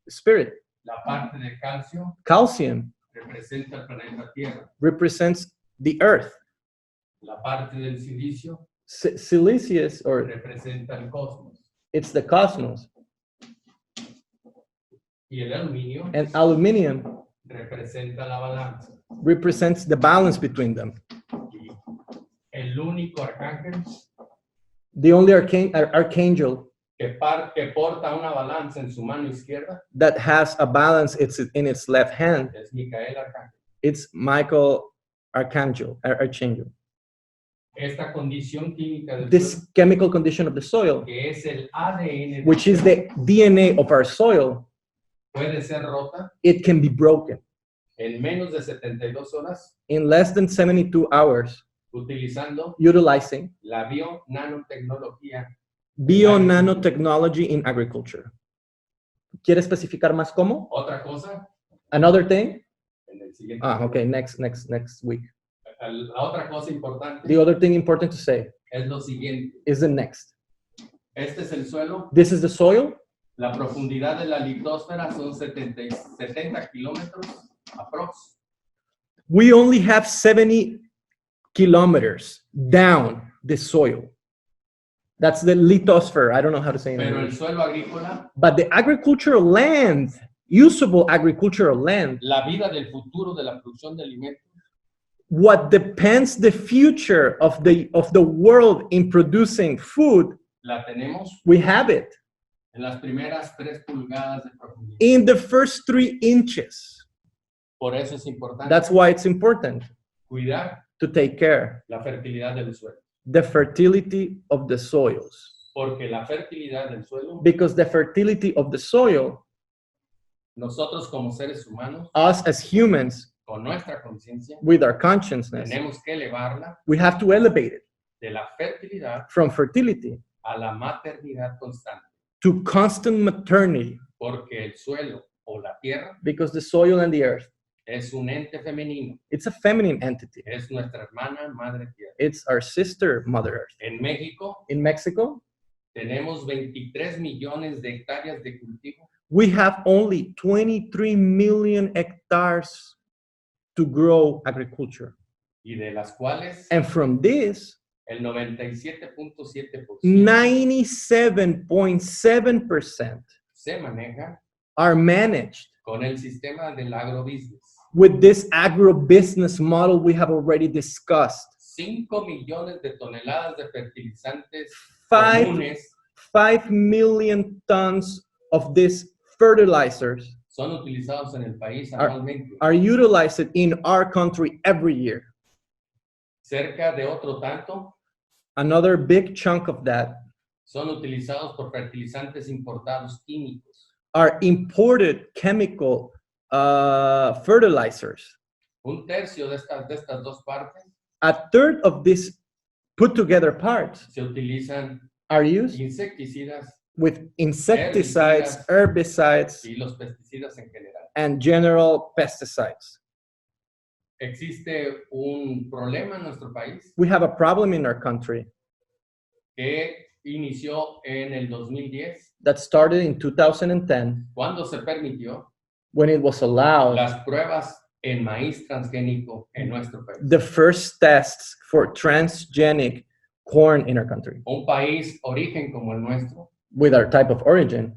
spirit. La parte del calcio Calcium representa el planeta Tierra. represents the earth. La parte del silicio Siliceous, or representa el cosmos. it's the cosmos. Y el aluminio And aluminium representa la balanza. represents the balance between them. Y el único arcángel The only archangel que porta una balanza en su mano izquierda that has a balance in its left hand, es Micael Arcángel. it's Michael Archangel. Esta condición química del This suelo, chemical condition of the soil, que es el ADN del which is suelo, the DNA of our soil, puede ser rota it can be broken en menos de 72 horas in less than 72 hours utilizando utilizing la bio-nanotecnología. bio-nanotechnology in agriculture. ¿Quiere especificar más cómo? Otra cosa, Another thing? en el siguiente. Okay, next week. La otra cosa importante The other thing important to say es lo siguiente. is the next. Este es el suelo. This is the soil. La profundidad de la litosfera son 70 kilómetros aprox. We only have 70 kilometers down the soil. That's the lithosphere. I don't know how to say it in Pero el English. suelo agrícola, But the agricultural land, usable agricultural land, la vida del futuro de la producción de alimentos, what depends the future of the world in producing food, la tenemos we have it en las primeras 3 pulgadas de profundidad. in the first 3 inches. Por eso es importante That's why it's important cuidar to take care la fertilidad del suelo. the fertility of the soils, Porque la fertilidad del suelo, because the fertility of the soil, nosotros como seres humanos, us as humans con nuestra conciencia, with our consciousness, tenemos que elevarla we have to elevate it de la fertilidad from fertility a la maternidad constante. to constant maternity, Porque el suelo o la tierra because the soil and the earth, es un ente femenino, it's a feminine entity. es nuestra hermana madre tierra. It's our sister, Mother Earth. En México In Mexico, tenemos 23 millones de hectáreas de cultivo we have only 23 million hectares to grow agriculture. y de las cuales And from this, el 97.7% 97.7% se maneja are managed con el sistema del agrobusiness. with this agribusiness model we have already discussed. 5 millones de toneladas de fertilizantes Five- comunes 5 million tons of these fertilizers son utilizados en el país Ar- anualmente. are utilized in our country every year. Cerca de otro tanto Another big chunk of that son utilizados por fertilizantes importados químicos. are imported chemical fertilizers. Un tercio de estas dos partes A third of these put together parts se utilizan are used insecticidas with insecticides, herbicides, y los pesticidas en general. and general pesticides. Existe un problema en nuestro país We have a problem in our country que inició en el 2010 that started in 2010 cuando se permitió when it was allowed las pruebas en maíz transgénico en nuestro país. the first tests for transgenic corn in our country Un país origen como el nuestro with our type of origin.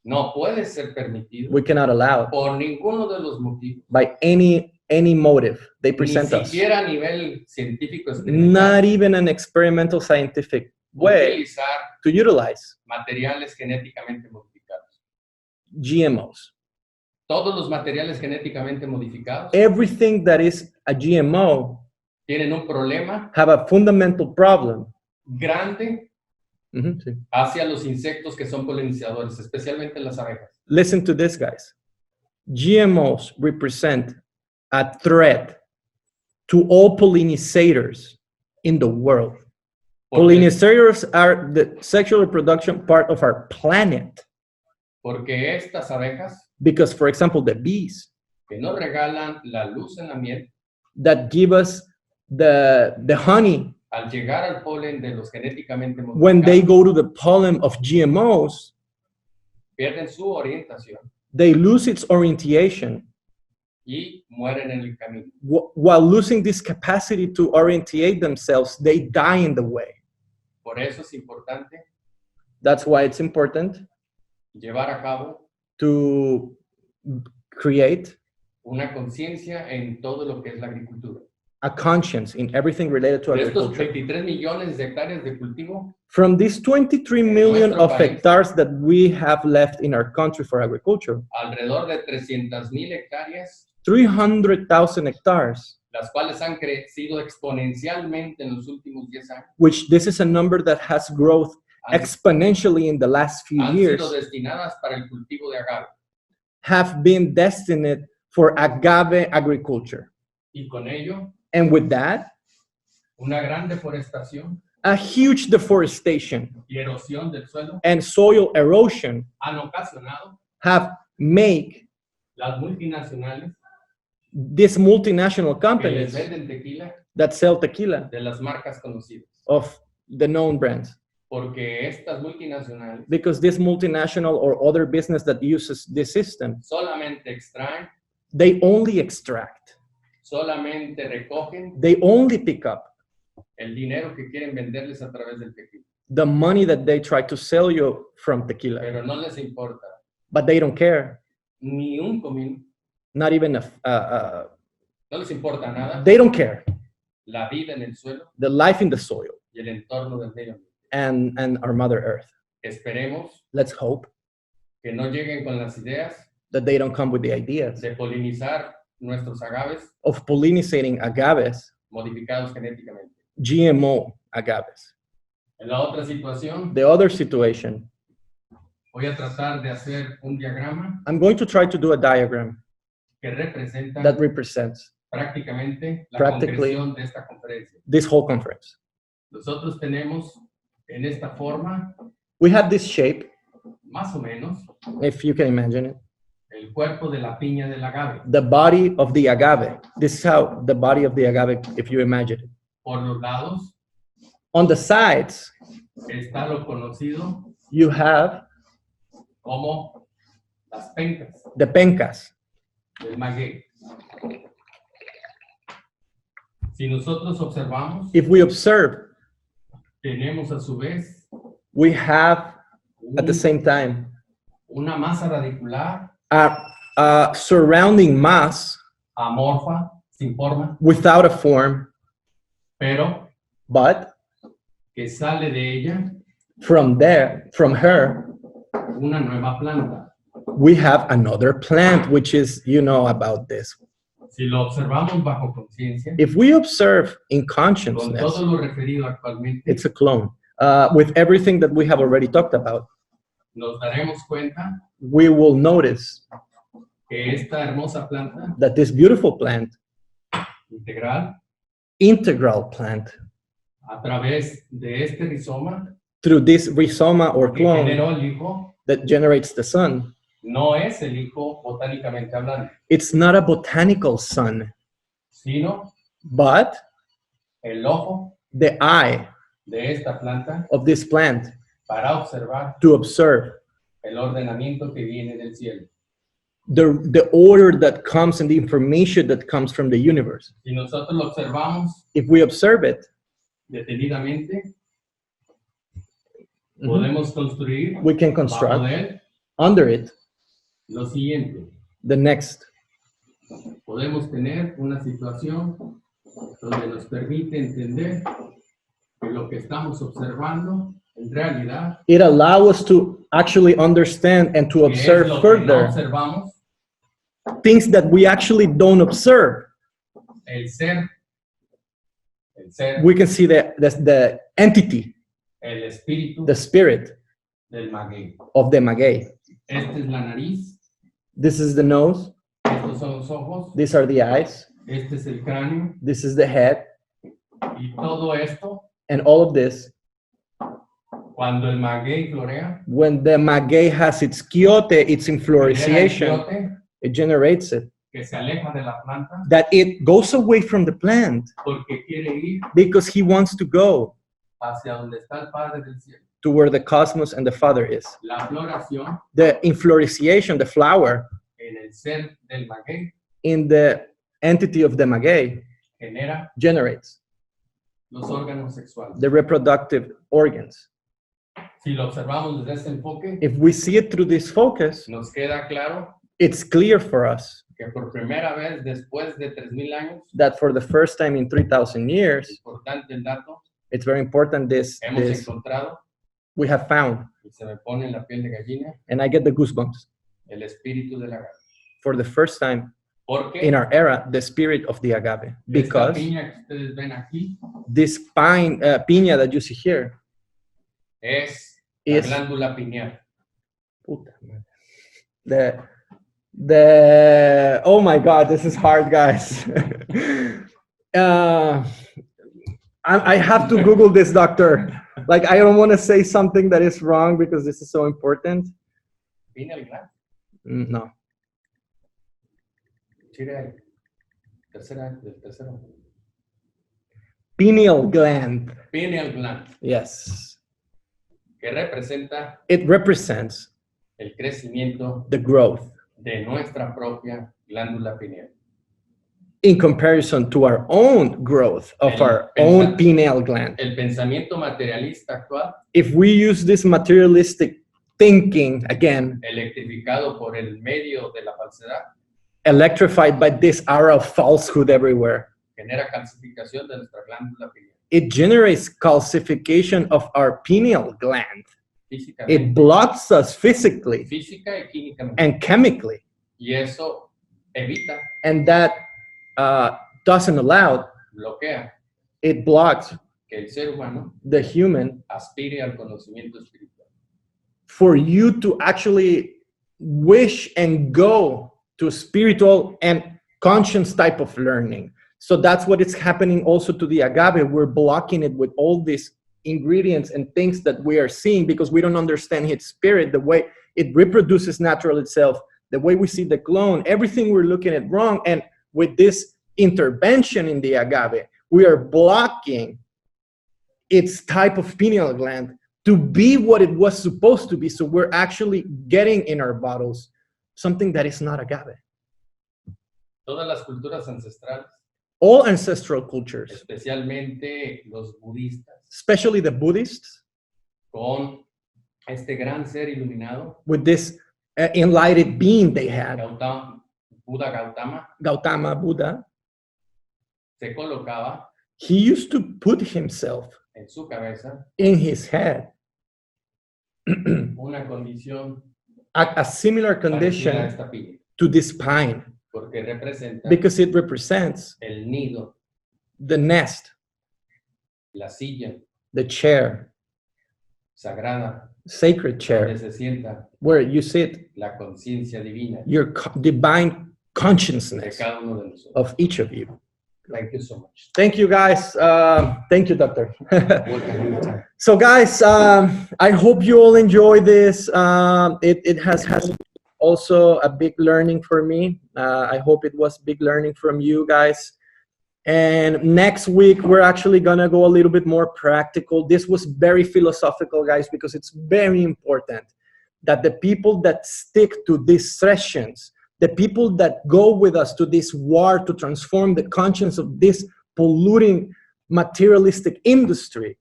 no puede ser permitido We cannot allow it por ninguno de los motivos, by any motive they ni present us. siquiera a nivel científico Not experimental, even an experimental scientific way utilizar to utilize materiales genéticamente modificados. GMOs. Todos los materiales genéticamente modificados Everything that is a GMO tienen un problema have a fundamental problem. grande Sí. hacia los insectos que son polinizadores, especialmente las abejas. Listen to this, guys. GMOs represent a threat to all pollinators in the world. Porque, Pollinators are the sexual reproduction part of our planet. porque estas abejas Because, for example, the bees que nos regalan la luz en la miel, that give us the honey, al llegar al polen de los genéticamente when they modificados, go to the pollen of GMOs, pierden su orientación they lose its orientation y mueren en el camino. while losing this capacity to orientate themselves, they die in the way. Por eso es importante That's why it's important llevar a cabo to create una conciencia en todo lo que es la agricultura. a conscience in everything related to De estos agriculture. 23 millones de hectáreas de cultivo, From these 23 million nuestro of país, hectares that we have left in our country for agriculture, alrededor de 300,000 hectáreas, 300,000 hectares, las cuales han crecido exponencialmente en los últimos 10 años, which this is a number that has growth han, exponentially in the last few han years, sido destinadas para el cultivo de agave. have been destined for agave agriculture. Y con ello, And with that, una gran deforestación a huge deforestation y erosión del suelo and soil erosion han ocasionado have made las multinacionales these multinational que les companies venden tequila that sell tequila de las marcas conocidas. of the known brands. Porque estas multinacionales Because this multinational or other business that uses this system, solamente extraen, they only extract, solamente recogen they only pick up el dinero que quieren venderles a través del tequila. the money that they try to sell you from tequila. Pero no les importa But they don't care, ni un comino, not even no les importa nada they don't care la vida en el suelo the life in the soil y el entorno del medio ambiente. and our Mother Earth. Esperemos Let's hope que no lleguen con las ideas that they don't come with the ideas de polinizar nuestros agaves of pollinating agaves, modificados genéticamente. GMO agaves. En la otra situación, The other situation, voy a tratar de hacer un diagrama I'm going to try to do a diagram que representa that represents prácticamente la Practically. concreción de esta conferencia. this whole conference. Nosotros tenemos en esta forma, We have this shape, más o menos, if you can imagine it, el cuerpo de la piña del agave. the body of the agave. This is how the body of the agave, if you imagine it. Por los lados On the sides, está lo conocido you have como las pencas the pencas, del maguey. Si nosotros observamos, If we observe, tenemos a su vez we have at the un- same time una masa radicular a surrounding mass amorfa, sin forma, without a form, pero but que sale de ella from her, una nueva planta. we have another plant, which is, you know about this. Si lo observamos bajo conciencia, If we observe in con consciousness, todo lo referido actualmente, it's a clone. With everything that we have already talked about, nos daremos cuenta we will notice que esta hermosa planta that this beautiful plant, integral plant, a través de este rizoma through this rhizoma or que clone generó el hijo, that generates the sun, no es el hijo botánicamente hablando, it's not a botanical sun, sino but el ojo the eye de esta planta of this plant para observar to observe el ordenamiento que viene del cielo. the order that comes and the information that comes from the universe. Si nosotros lo observamos If we observe it, detenidamente, podemos construir we can bajo construct de él under it lo siguiente. the next. Podemos tener una situación donde nos permite entender que lo que estamos observando en realidad It allows us to actually understand and to que es observe lo que no further observamos, things that we actually don't observe. el ser, We can see the entity, el espíritu the spirit del maguey. of the maguey. Esta es la nariz, This is the nose, estos son los ojos, these are the eyes, este es el cráneo, this is the head, y todo esto, and all of this, cuando el maguey florea, when the maguey has its quiote, its genera el inflorescence, quiote it generates it, que se aleja de la planta that it goes away from the plant porque quiere ir because he wants to go hacia donde está el Padre del cielo. to where the cosmos and the Father is. La floración The inflorescence, the flower, en el ser del maguey in the entity of the maguey genera generates los órganos sexuales. the reproductive organs. Si lo observamos desde ese enfoque, If we see it through this focus, nos queda claro it's clear for us que por primera vez después de 3,000 años, that for the first time in 3,000 years, importante el dato, it's very important this hemos encontrado, we have found, y se me pone en la piel de gallina, and I get the goosebumps, el espíritu del agave. for the first time Porque in our era, the spirit of the agave. esta Because piña que ustedes ven aquí this piña that you see here es la is glándula pineal. puta madre. Oh my God, this is hard, guys. I have to Google this, doctor. Like, I don't want to say something that is wrong because this is so important. Pineal gland. No. Chile, tercero. Pineal gland. Pineal gland, Yes. que representa It represents el crecimiento the growth de nuestra propia glándula pineal. in comparison to our own growth of our own pineal gland. El pensamiento materialista actual, If we use this materialistic thinking, again, electrificado por el medio de la falsedad, electrified by this aura of falsehood everywhere, genera calcificación de nuestra glándula pineal. it generates calcification of our pineal gland. It Físicamente, blocks us physically física y químicamente. and chemically, Y eso evita, and that doesn't allow, bloquea it blocks que el ser humano the human aspire al conocimiento espiritual. for you to actually wish and go to spiritual and conscience type of learning. So that's what is happening also to the agave. We're blocking it with all these ingredients and things that we are seeing because we don't understand its spirit, the way it reproduces natural itself, the way we see the clone, everything we're looking at wrong. And with this intervention in the agave, we are blocking its type of pineal gland to be what it was supposed to be. So we're actually getting in our bottles something that is not agave. Todas las culturas ancestrales all ancestral cultures, especialmente los budistas, especially the Buddhists, con este gran ser iluminado, with this enlightened being they had, Buda Gautama, Gautama Buddha, se colocaba he used to put himself en su cabeza in his head una condición a similar parecida a condition esta piña, to this pine, porque representa because it represents el nido, the nest, la silla the chair, sagrada, sacred donde chair, se sienta where you sit, la conciencia divina your divine de consciousness cada uno de nosotros. of each of you. Thank you so much. Thank you, guys. Thank you, doctor. Welcome anytime. So, guys, I hope you all enjoy this. It has also a big learning for me. I hope it was big learning from you guys. And next week, we're actually gonna go a little bit more practical. This was very philosophical, guys, because it's very important that the people that stick to these sessions, the people that go with us to this war to transform the conscience of this polluting materialistic industry,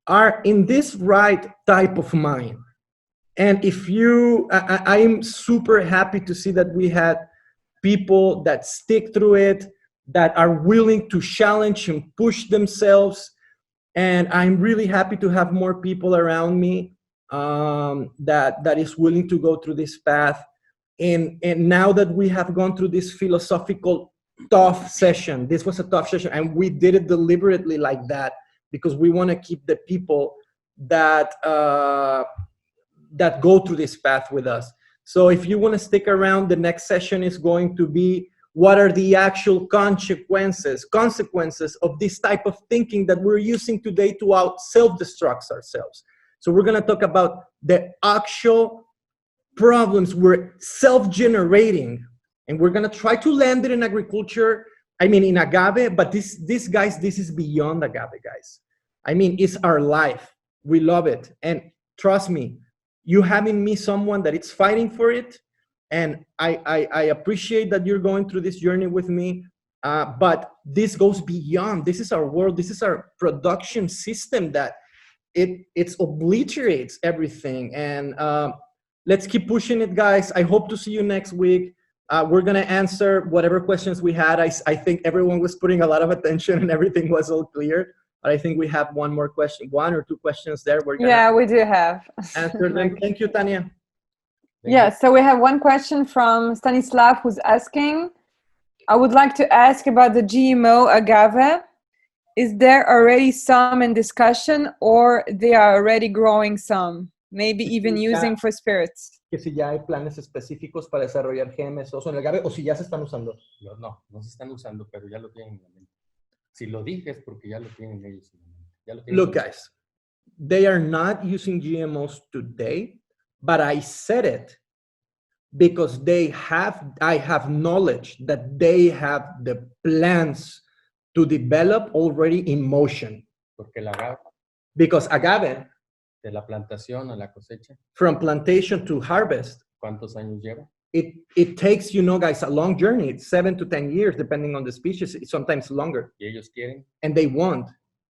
are in this right type of mind. And if you, I'm super happy to see that we had people that stick through it, that are willing to challenge and push themselves. And I'm really happy to have more people around me that is willing to go through this path. And now that we have gone through this philosophical tough session, this was a tough session, and we did it deliberately like that because we want to keep the people that that go through this path with us. So if you want to stick around, the next session is going to be what are the actual consequences of this type of thinking that we're using today to self-destruct ourselves. So we're going to talk about the actual problems we're self-generating, and we're going to try to land it in agriculture, I mean in agave, but this guys, this is beyond agave, guys. I mean, it's our life. We love it. And trust me, you having me someone that is fighting for it, and I appreciate that you're going through this journey with me, but this goes beyond. This is our world. This is our production system that it obliterates everything. And let's keep pushing it, guys. I hope to see you next week. We're going to answer whatever questions we had. I think everyone was putting a lot of attention and everything was all clear. But I think we have one more question, one or two questions there. Yeah, we do have. Answer them. Thank you, Tanya. Yeah, so we have one question from Stanislav who's asking, I would like to ask about the GMO agave. Is there already some in discussion, or they are already growing some, maybe even using for spirits? Que si ya hay planes específicos para desarrollar GMs en el agave, o si ya se están usando. No se están usando, pero ya lo tienen en la mente. Si lo dije es porque ya lo tienen ellos en la mente. Ya lo tienen. Look, guys, they are not using GMOs today, but I said it because I have knowledge that they have the plans to develop already in motion. Porque el agave, because agave, de la plantación a la cosecha, from plantation to harvest, ¿cuántos años lleva? It takes, you know, guys, a long journey. It's 7 to 10 years, depending on the species, sometimes longer. Y ellos quieren and they want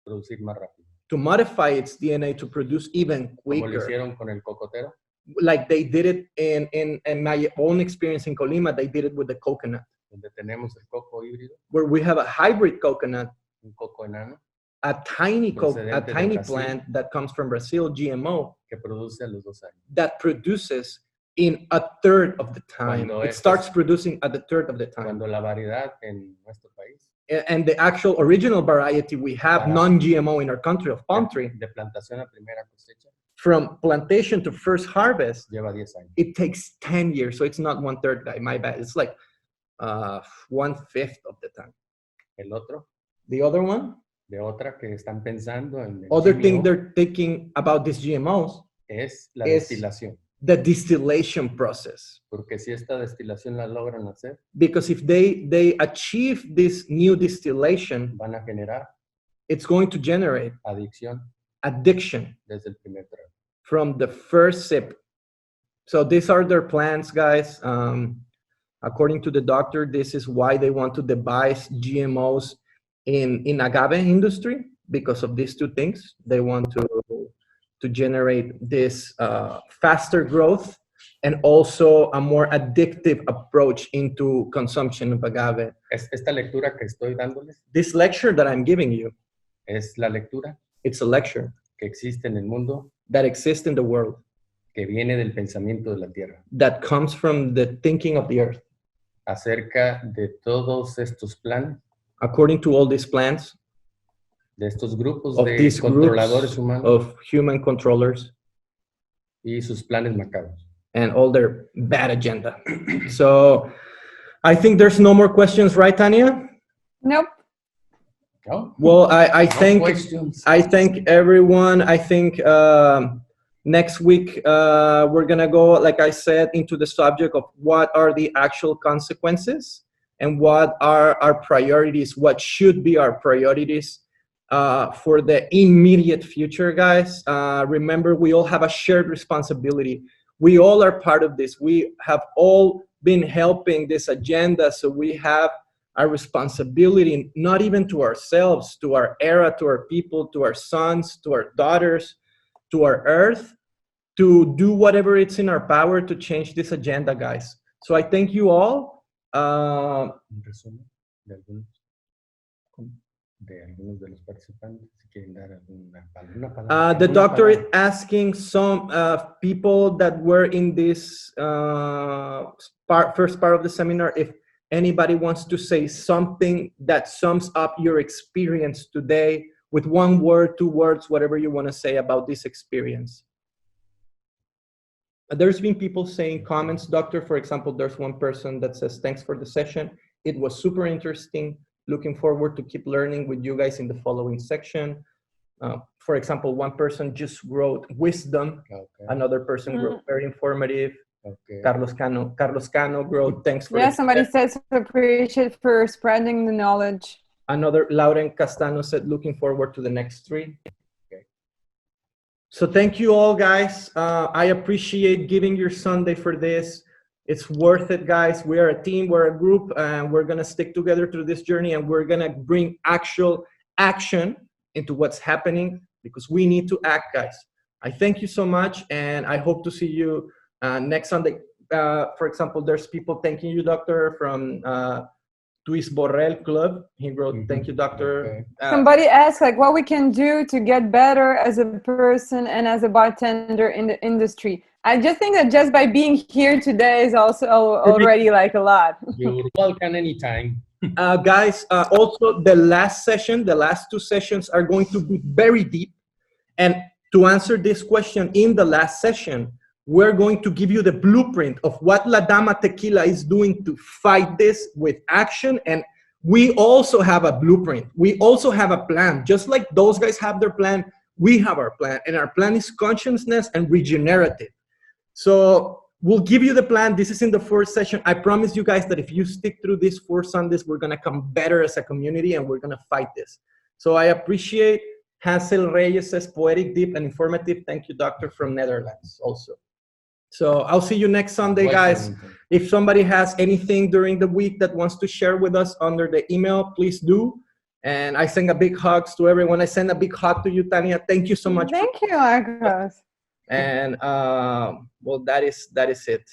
producir más rápido. To modify its DNA to produce even quicker. Como lo hicieron con el cocotero. Like they did it in my own experience in Colima, they did it with the coconut. Donde tenemos el coco híbrido. Where we have a hybrid coconut. Un coco enano. A tiny plant that comes from Brazil, GMO. Que produce a los 2 años. That produces in a third of the time. It starts producing at the third of the time. Cuando la variedad en nuestro país. And the actual original variety we have, non-GMO in our country of palm tree. De plantación a primera cosecha. From plantation to first harvest, lleva 10 años. It takes 10 years. So it's not 1/3, guy. My bad. It's like 1/5 of the time. El otro. The other one. De otra que están pensando en el other thing they're thinking about these GMOs es la destilación. The distillation process. Porque si esta destilación la logran hacer, because if they achieve this new distillation, van a generar, it's going to generate addiction desde el primer trago. From the first sip. So these are their plans, guys. According to the doctor, this is why they want to devise GMOs in agave industry because of these two things. They want to generate this faster growth and also a more addictive approach into consumption of agave. Esta lectura que estoy dándoles This lecture that I'm giving you, es la lectura it's a lecture que existe en el mundo, that exists in the world, que viene del pensamiento de la tierra, that comes from the thinking of the earth. acerca de todos estos planes, According to all these plans, de estos grupos of de these controladores groups humanos of human controllers, y sus planes macabros. and all their bad agenda. So I think there's no more questions, right, Tania? Nope. No? Well, I No thank questions. everyone. I think next week we're gonna go, like I said, into the subject of what are the actual consequences and what are our priorities, what should be our priorities for the immediate future, guys. Remember, we all have a shared responsibility. We all are part of this. We have all been helping this agenda, so we have our responsibility, not even to ourselves, to our era, to our people, to our sons, to our daughters, to our earth, to do whatever it's in our power to change this agenda, guys. So I thank you all. Un resumen de algunos de los participantes, si quieren dar alguna palabra. The doctor is asking some people that were in this first part of the seminar if anybody wants to say something that sums up your experience today with 1 word, 2 words, whatever you want to say about this experience. There's been people saying comments, doctor. For example, there's one person that says, thanks for the session. It was super interesting. Looking forward to keep learning with you guys in the following section. For example, one person just wrote wisdom. Okay. Another person wrote very informative. Okay. Carlos Cano wrote thanks for. Yeah, somebody says appreciate for spreading the knowledge. Another Lauren Castano said looking forward to the next 3. Okay. So thank you all, guys. I appreciate giving your Sunday for this. It's worth it, guys. We are a team, we're a group, and we're gonna stick together through this journey, and we're gonna bring actual action into what's happening because we need to act, guys. I thank you so much, and I hope to see you next Sunday. For example, there's people thanking you, doctor, from Luis Borrell Club. He wrote, thank you, doctor. Okay. Somebody asked like what we can do to get better as a person and as a bartender in the industry. I just think that just by being here today is also already like a lot. You're welcome anytime. Guys, also the last 2 sessions are going to be very deep. And to answer this question in the last session, we're going to give you the blueprint of what La Dama Tequila is doing to fight this with action. And we also have a blueprint. We also have a plan. Just like those guys have their plan, we have our plan. And our plan is consciousness and regenerative. So we'll give you the plan. This is in the 4th session. I promise you guys that if you stick through these 4 Sundays, we're going to come better as a community and we're going to fight this. So I appreciate Hansel Reyes says poetic, deep, and informative. Thank you, doctor, from Netherlands also. So I'll see you next Sunday, guys. If somebody has anything during the week that wants to share with us under the email, please do. And I send a big hugs to everyone. I send a big hug to you, Tania. Thank you so much. Thank you, Marcos. And well, that is it.